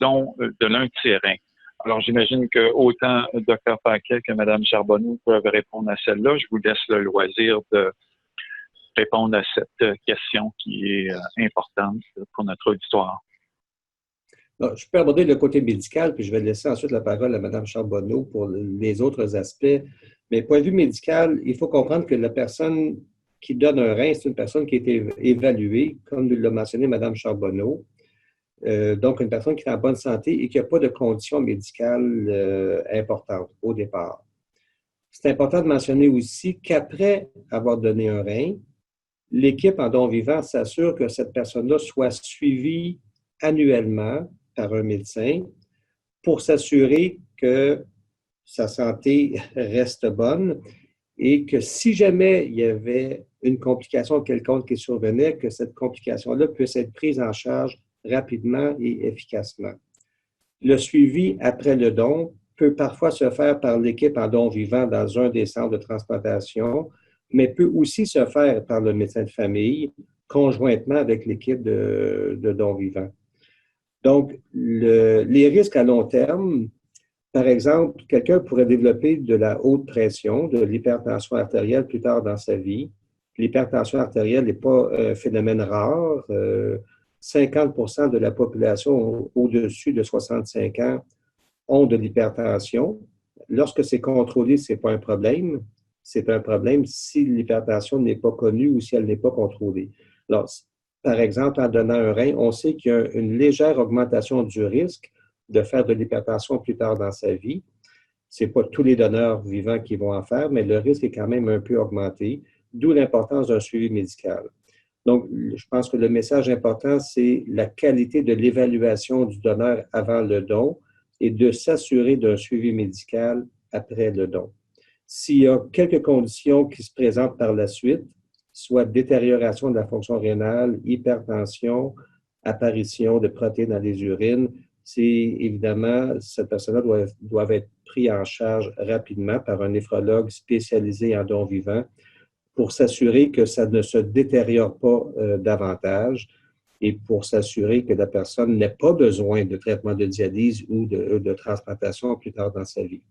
don de l'un de ses reins? Alors, j'imagine que autant Dr. Paquet que Mme Charbonneau peuvent répondre à celle-là. Je vous laisse le loisir de répondre à cette question qui est importante pour notre auditoire. Alors, je peux aborder le côté médical, puis je vais laisser ensuite la parole à Mme Charbonneau pour les autres aspects. Mais point de vue médical, il faut comprendre que la personne qui donne un rein, c'est une personne qui a été évaluée, comme l'a mentionné Mme Charbonneau. Donc, une personne qui est en bonne santé et qui n'a pas de conditions médicales importantes au départ. C'est important de mentionner aussi qu'après avoir donné un rein, l'équipe en don vivant s'assure que cette personne-là soit suivie annuellement par un médecin pour s'assurer que sa santé reste bonne et que si jamais il y avait une complication quelconque qui survenait, que cette complication-là puisse être prise en charge rapidement et efficacement. Le suivi après le don peut parfois se faire par l'équipe en don vivant dans un des centres de transplantation, mais peut aussi se faire par le médecin de famille conjointement avec l'équipe de don vivant. Donc, les risques à long terme, par exemple, quelqu'un pourrait développer de la haute pression, de l'hypertension artérielle plus tard dans sa vie. L'hypertension artérielle n'est pas un phénomène rare. 50% de la population au-dessus de 65 ans ont de l'hypertension. Lorsque c'est contrôlé, ce n'est pas un problème. C'est un problème si l'hypertension n'est pas connue ou si elle n'est pas contrôlée. Alors, par exemple, en donnant un rein, on sait qu'il y a une légère augmentation du risque de faire de l'hypertension plus tard dans sa vie. Ce n'est pas tous les donneurs vivants qui vont en faire, mais le risque est quand même un peu augmenté, d'où l'importance d'un suivi médical. Donc, je pense que le message important, c'est la qualité de l'évaluation du donneur avant le don et de s'assurer d'un suivi médical après le don. S'il y a quelques conditions qui se présentent par la suite, soit détérioration de la fonction rénale, hypertension, apparition de protéines dans les urines, c'est évidemment, cette personne-là doit être prise en charge rapidement par un néphrologue spécialisé en don vivant pour s'assurer que ça ne se détériore pas davantage et pour s'assurer que la personne n'ait pas besoin de traitement de dialyse ou de transplantation plus tard dans sa vie.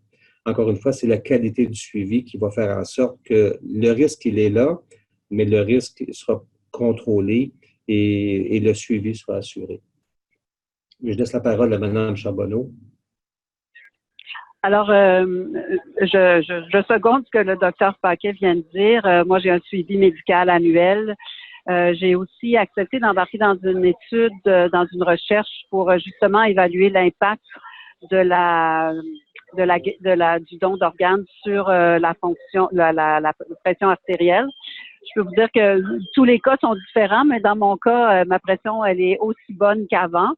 Encore une fois, c'est la qualité du suivi qui va faire en sorte que le risque, il est là, mais le risque sera contrôlé et le suivi sera assuré. Je laisse la parole à Mme Charbonneau. Alors, je seconde ce que le docteur Paquet vient de dire. Moi, j'ai un suivi médical annuel. J'ai aussi accepté d'embarquer dans une étude, dans une recherche pour justement évaluer l'impact du don d'organes sur la fonction, la pression artérielle. Je peux vous dire que tous les cas sont différents, mais dans mon cas, ma pression, elle est aussi bonne qu'avant.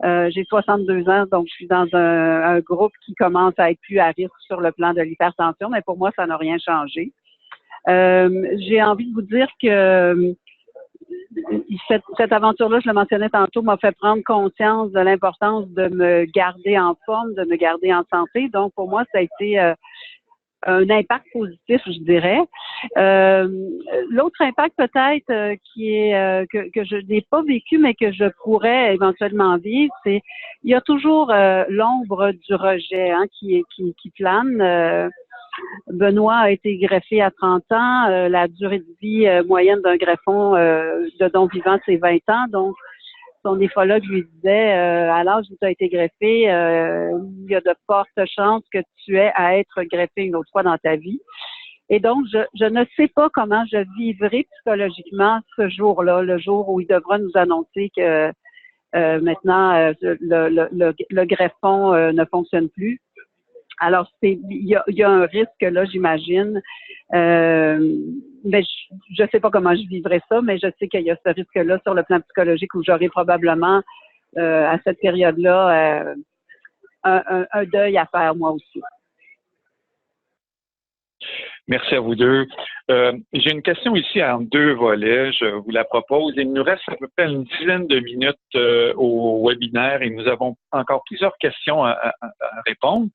J'ai 62 ans, donc je suis dans un groupe qui commence à être plus à risque sur le plan de l'hypertension, mais pour moi, ça n'a rien changé. J'ai envie de vous dire que cette aventure-là, je le mentionnais tantôt, m'a fait prendre conscience de l'importance de me garder en forme, de me garder en santé. Donc, pour moi, ça a été un impact positif, je dirais. L'autre impact peut-être qui est que je n'ai pas vécu, mais que je pourrais éventuellement vivre, c'est il y a toujours l'ombre du rejet qui plane. Benoît a été greffé à 30 ans. La durée de vie moyenne d'un greffon de don vivant, c'est 20 ans. Donc, son néphrologue lui disait, à l'âge où tu as été greffé, il y a de fortes chances que tu aies à être greffé une autre fois dans ta vie. Et donc, je ne sais pas comment je vivrai psychologiquement ce jour-là, le jour où il devra nous annoncer que maintenant le greffon ne fonctionne plus. Alors, il y a un risque là, j'imagine. Mais je sais pas comment je vivrai ça, mais je sais qu'il y a ce risque-là sur le plan psychologique où j'aurai probablement à cette période-là un deuil à faire moi aussi. Merci à vous deux. J'ai une question ici en deux volets. Je vous la propose. Il nous reste à peu près une dizaine de minutes au webinaire et nous avons encore plusieurs questions à répondre.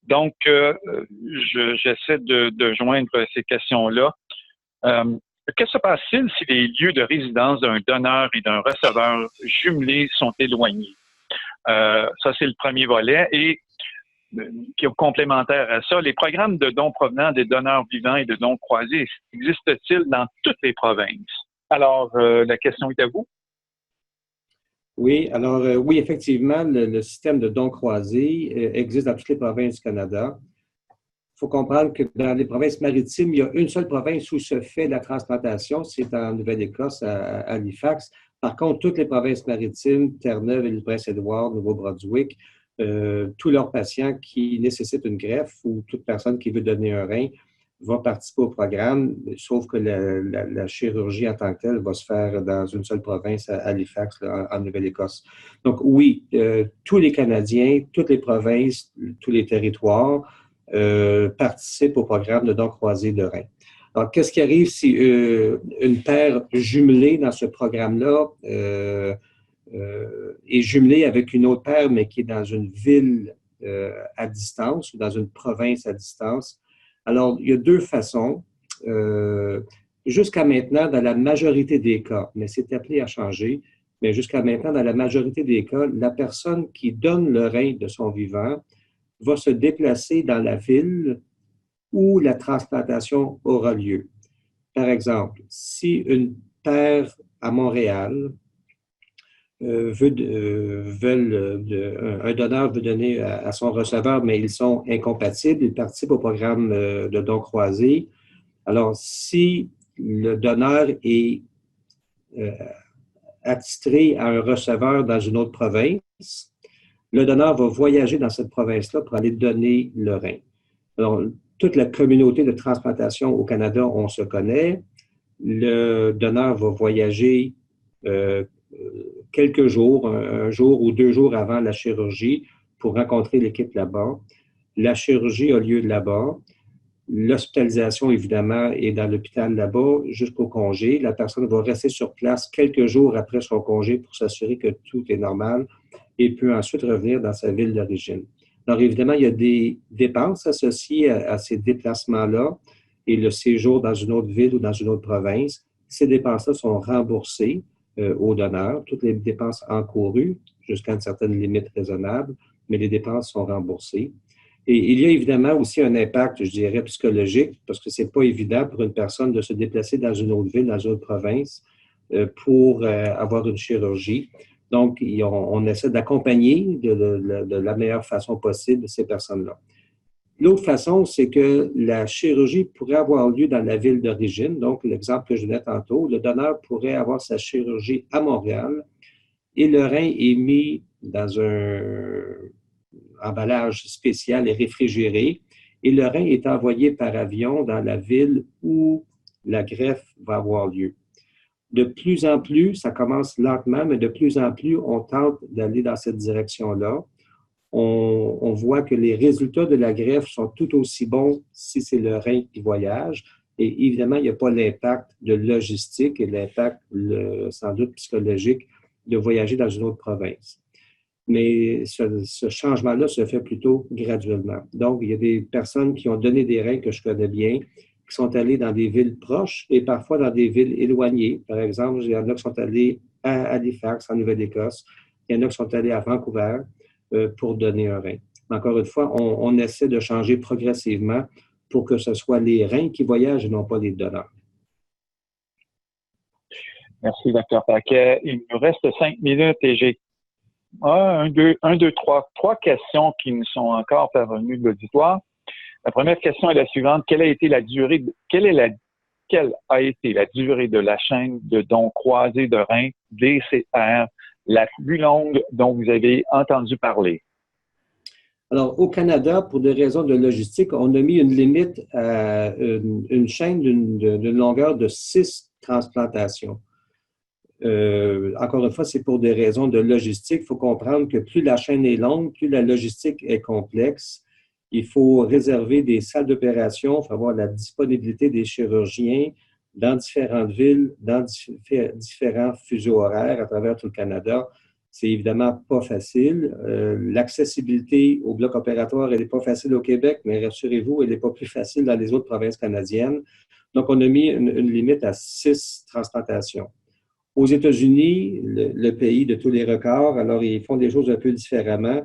Donc, j'essaie de joindre ces questions-là. Que se passe-t-il si les lieux de résidence d'un donneur et d'un receveur jumelés sont éloignés? Ça, c'est le premier volet. Et qui est complémentaire à ça, les programmes de dons provenant des donneurs vivants et de dons croisés existent-ils dans toutes les provinces? Alors, la question est à vous. Oui, alors oui, effectivement, le système de dons croisés existe dans toutes les provinces du Canada. Il faut comprendre que dans les provinces maritimes, il y a une seule province où se fait la transplantation, c'est en Nouvelle-Écosse, à Halifax. Par contre, toutes les provinces maritimes, Terre-Neuve, Île-Prince-Édouard, Nouveau-Brunswick, tous leurs patients qui nécessitent une greffe ou toute personne qui veut donner un rein va participer au programme, sauf que la chirurgie en tant que telle va se faire dans une seule province, à Halifax, là, en Nouvelle-Écosse. Donc oui, tous les Canadiens, toutes les provinces, tous les territoires participent au programme de dons croisés de reins. Alors, qu'est-ce qui arrive si une paire jumelée dans ce programme-là est jumelée avec une autre paire, mais qui est dans une ville à distance ou dans une province à distance? Alors, il y a deux façons. Jusqu'à maintenant, dans la majorité des cas, mais c'est appelé à changer, mais jusqu'à maintenant, dans la majorité des cas, la personne qui donne le rein de son vivant va se déplacer dans la ville où la transplantation aura lieu. Par exemple, si une paire à Montréal un donneur veut donner à son receveur, mais ils sont incompatibles, ils participent au programme de dons croisés. Alors, si le donneur est attitré à un receveur dans une autre province, le donneur va voyager dans cette province-là pour aller donner le rein. Alors, toute la communauté de transplantation au Canada, on se connaît. Le donneur va voyager quelques jours, un jour ou 2 jours avant la chirurgie pour rencontrer l'équipe là-bas. La chirurgie a lieu là-bas. L'hospitalisation, évidemment, est dans l'hôpital là-bas jusqu'au congé. La personne va rester sur place quelques jours après son congé pour s'assurer que tout est normal et peut ensuite revenir dans sa ville d'origine. Alors, évidemment, il y a des dépenses associées à ces déplacements-là et le séjour dans une autre ville ou dans une autre province. Ces dépenses-là sont remboursées aux donneurs, toutes les dépenses encourues jusqu'à une certaine limite raisonnable, mais les dépenses sont remboursées. Et il y a évidemment aussi un impact, je dirais, psychologique, parce que c'est pas évident pour une personne de se déplacer dans une autre ville, dans une autre province, pour avoir une chirurgie. Donc, on essaie d'accompagner de la meilleure façon possible ces personnes-là. L'autre façon, c'est que la chirurgie pourrait avoir lieu dans la ville d'origine. Donc, l'exemple que je donnais tantôt, le donneur pourrait avoir sa chirurgie à Montréal et le rein est mis dans un emballage spécial et réfrigéré et le rein est envoyé par avion dans la ville où la greffe va avoir lieu. De plus en plus, ça commence lentement, mais de plus en plus, on tente d'aller dans cette direction-là. On voit que les résultats de la greffe sont tout aussi bons si c'est le rein qui voyage. Et évidemment, il n'y a pas l'impact de logistique et l'impact, sans doute, psychologique de voyager dans une autre province. Mais ce changement-là se fait plutôt graduellement. Donc, il y a des personnes qui ont donné des reins que je connais bien, qui sont allées dans des villes proches et parfois dans des villes éloignées. Par exemple, il y en a qui sont allés à Halifax, en Nouvelle-Écosse. Il y en a qui sont allés à Vancouver pour donner un rein. Encore une fois, on essaie de changer progressivement pour que ce soit les reins qui voyagent et non pas les donneurs. Merci, Dr. Paquet. Il nous reste 5 minutes et j'ai trois questions qui nous sont encore parvenues de l'auditoire. La première question est la suivante. Quelle a été la durée de la chaîne de dons croisés de reins, DCR, la plus longue dont vous avez entendu parler? Alors, au Canada, pour des raisons de logistique, on a mis une limite à une chaîne d'une longueur de 6 transplantations. Encore une fois, c'est pour des raisons de logistique. Il faut comprendre que plus la chaîne est longue, plus la logistique est complexe. Il faut réserver des salles d'opération, il faut avoir la disponibilité des chirurgiens dans différentes villes, dans différents fuseaux horaires à travers tout le Canada. C'est évidemment pas facile. L'accessibilité au bloc opératoire, elle n'est pas facile au Québec, mais rassurez-vous, elle n'est pas plus facile dans les autres provinces canadiennes. Donc, on a mis une limite à 6 transplantations. Aux États-Unis, le pays de tous les records, alors ils font des choses un peu différemment,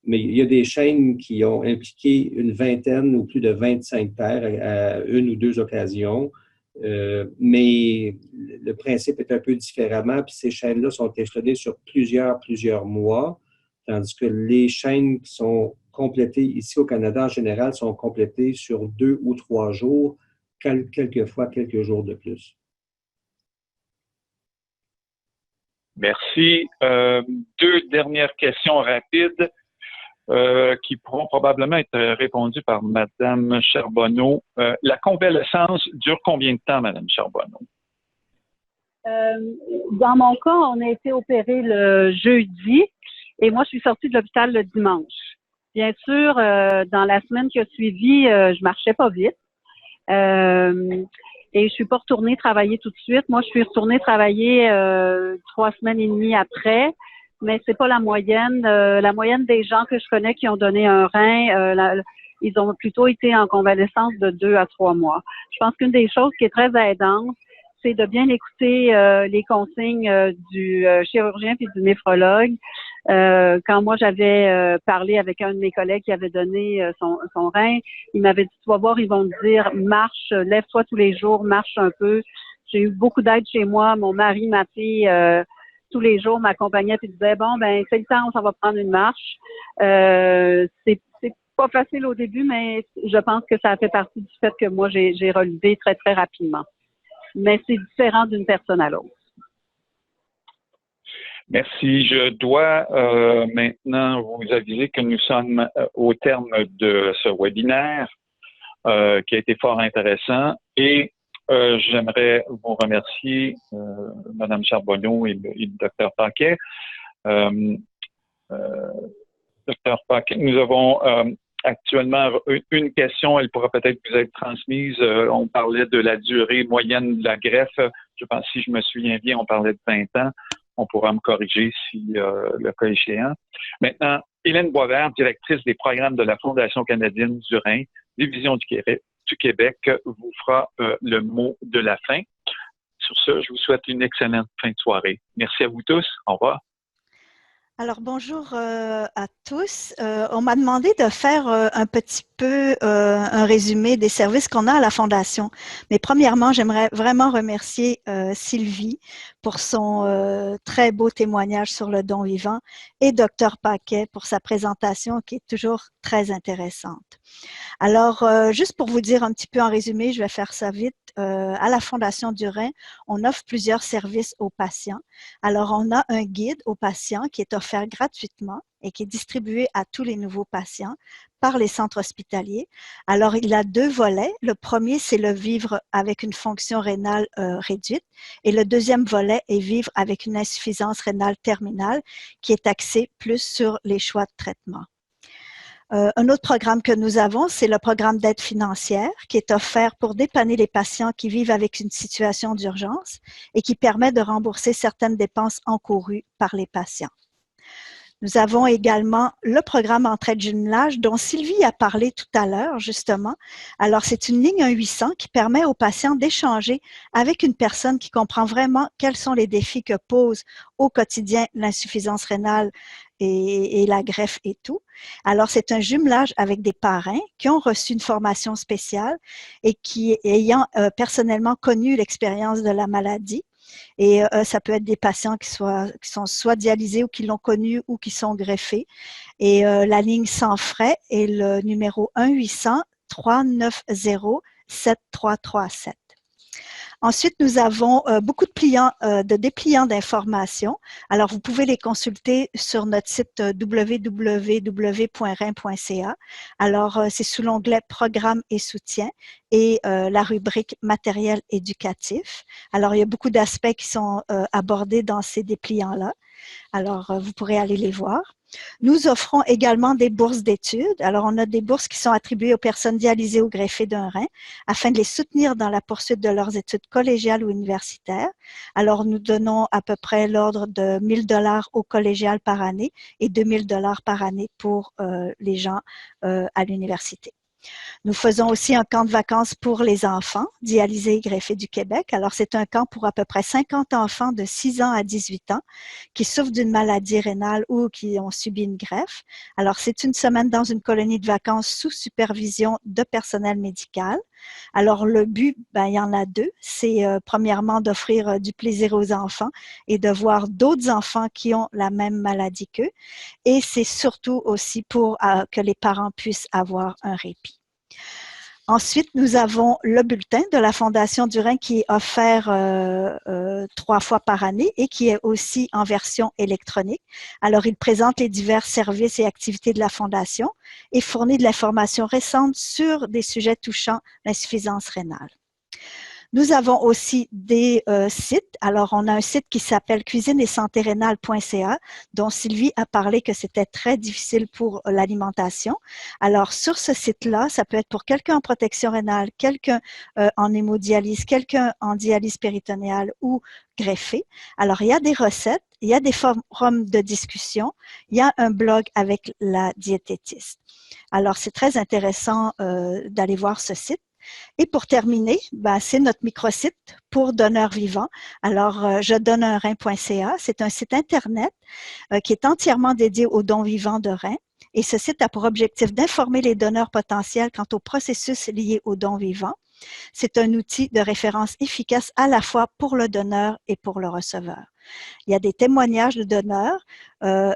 mais il y a des chaînes qui ont impliqué une vingtaine ou plus de 25 pères à une ou deux occasions. Mais le principe est un peu différemment, puis ces chaînes-là sont échelonnées sur plusieurs mois, tandis que les chaînes qui sont complétées ici au Canada, en général, sont complétées sur 2 ou 3 jours, quelquefois quelques jours de plus. Merci. 2 dernières questions rapides qui pourront probablement être répondues par Mme Charbonneau. La convalescence dure combien de temps, Mme Charbonneau? Dans mon cas, on a été opéré le jeudi et moi, je suis sortie de l'hôpital le dimanche. Bien sûr, dans la semaine qui a suivi, je marchais pas vite. Et je suis pas retournée travailler tout de suite. Moi, je suis retournée travailler 3 semaines et demie après, mais c'est pas la moyenne. La moyenne des gens que je connais qui ont donné un rein, ils ont plutôt été en convalescence de 2 à 3 mois. Je pense qu'une des choses qui est très aidante, c'est de bien écouter les consignes du chirurgien puis du néphrologue. Quand moi, j'avais parlé avec un de mes collègues qui avait donné son rein, il m'avait dit, tu vas voir, ils vont te dire, marche, lève-toi tous les jours, marche un peu. J'ai eu beaucoup d'aide chez moi. Mon mari, ma fille, tous les jours m'accompagnait et disait, bon, ben c'est le temps, on s'en va prendre une marche. C'est pas facile au début, mais je pense que ça a fait partie du fait que moi, j'ai relevé très, très rapidement. Mais c'est différent d'une personne à l'autre. Merci. Je dois maintenant vous aviser que nous sommes au terme de ce webinaire qui a été fort intéressant et j'aimerais vous remercier, Mme Charbonneau et le Dr. Paquet. Dr. Paquet, nous avons actuellement une question, elle pourra peut-être vous être transmise. On parlait de la durée moyenne de la greffe. Je pense, si je me souviens bien, on parlait de 20 ans. On pourra me corriger si le cas échéant. Maintenant, Hélène Boisvert, directrice des programmes de la Fondation canadienne du rein, division du Québec, vous fera le mot de la fin. Sur ce, je vous souhaite une excellente fin de soirée. Merci à vous tous. Au revoir. Alors, bonjour à tous. On m'a demandé de faire un petit peu un résumé des services qu'on a à la Fondation. Mais premièrement, j'aimerais vraiment remercier Sylvie pour son très beau témoignage sur le don vivant et Dr Paquet pour sa présentation qui est toujours très intéressante. Alors, juste pour vous dire un petit peu en résumé, je vais faire ça vite. À la Fondation du Rhin, on offre plusieurs services aux patients. Alors, on a un guide aux patients qui est offert gratuitement et qui est distribué à tous les nouveaux patients par les centres hospitaliers. Alors, il a 2 volets. Le premier, c'est le vivre avec une fonction rénale réduite et le deuxième volet est vivre avec une insuffisance rénale terminale qui est axé plus sur les choix de traitement. Un autre programme que nous avons, c'est le programme d'aide financière qui est offert pour dépanner les patients qui vivent avec une situation d'urgence et qui permet de rembourser certaines dépenses encourues par les patients. Nous avons également le programme Entraide jumelage dont Sylvie a parlé tout à l'heure, justement. Alors, c'est une ligne 1-800 qui permet aux patients d'échanger avec une personne qui comprend vraiment quels sont les défis que pose au quotidien l'insuffisance rénale et la greffe et tout. Alors, c'est un jumelage avec des parrains qui ont reçu une formation spéciale et qui, ayant personnellement connu l'expérience de la maladie, et ça peut être des patients qui sont soit dialysés ou qui l'ont connu ou qui sont greffés. Et la ligne sans frais est le numéro 1-800-390-7337. Ensuite, nous avons beaucoup de dépliants d'informations. Alors, vous pouvez les consulter sur notre site www.rein.ca. Alors, c'est sous l'onglet Programmes et soutien et la rubrique Matériel éducatif. Alors, il y a beaucoup d'aspects qui sont abordés dans ces dépliants-là. Alors, vous pourrez aller les voir. Nous offrons également des bourses d'études. Alors, on a des bourses qui sont attribuées aux personnes dialysées ou greffées d'un rein afin de les soutenir dans la poursuite de leurs études collégiales ou universitaires. Alors, nous donnons à peu près l'ordre de 1 000 $ au collégial par année et 2 000 $ par année pour les gens à l'université. Nous faisons aussi un camp de vacances pour les enfants dialysés et greffés du Québec. Alors, c'est un camp pour à peu près 50 enfants de 6 ans à 18 ans qui souffrent d'une maladie rénale ou qui ont subi une greffe. Alors, c'est une semaine dans une colonie de vacances sous supervision de personnel médical. Alors, le but, il y en a 2. C'est premièrement d'offrir du plaisir aux enfants et de voir d'autres enfants qui ont la même maladie qu'eux. Et c'est surtout aussi pour que les parents puissent avoir un répit. Ensuite, nous avons le bulletin de la Fondation du Rhin qui est offert 3 fois par année et qui est aussi en version électronique. Alors, il présente les divers services et activités de la Fondation et fournit de l'information récente sur des sujets touchant l'insuffisance rénale. Nous avons aussi des sites. Alors, on a un site qui s'appelle cuisineetsantérénale.ca dont Sylvie a parlé que c'était très difficile pour l'alimentation. Alors, sur ce site-là, ça peut être pour quelqu'un en protection rénale, quelqu'un en hémodialyse, quelqu'un en dialyse péritonéale ou greffé. Alors, il y a des recettes, il y a des forums de discussion, il y a un blog avec la diététiste. Alors, c'est très intéressant d'aller voir ce site. Et pour terminer, c'est notre microsite pour donneurs vivants. Alors, je donne un rein.ca. C'est un site Internet qui est entièrement dédié aux dons vivants de reins. Et ce site a pour objectif d'informer les donneurs potentiels quant au processus lié aux dons vivants. C'est un outil de référence efficace à la fois pour le donneur et pour le receveur. Il y a des témoignages de donneurs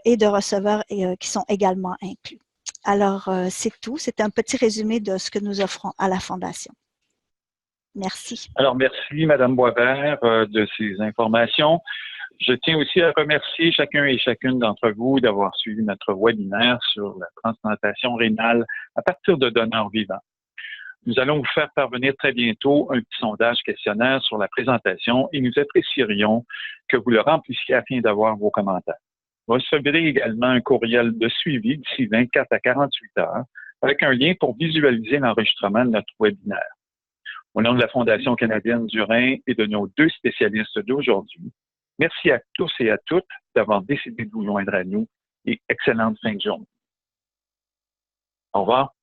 et de receveurs qui sont également inclus. Alors, c'est tout. C'est un petit résumé de ce que nous offrons à la Fondation. Merci. Alors, merci, Mme Boisvert, de ces informations. Je tiens aussi à remercier chacun et chacune d'entre vous d'avoir suivi notre webinaire sur la transplantation rénale à partir de donneurs vivants. Nous allons vous faire parvenir très bientôt un petit sondage questionnaire sur la présentation et nous apprécierions que vous le remplissiez afin d'avoir vos commentaires. Vous recevrez également un courriel de suivi d'ici 24 à 48 heures avec un lien pour visualiser l'enregistrement de notre webinaire. Au nom de la Fondation canadienne du Rhin et de nos 2 spécialistes d'aujourd'hui, merci à tous et à toutes d'avoir décidé de vous joindre à nous et excellente fin de journée. Au revoir.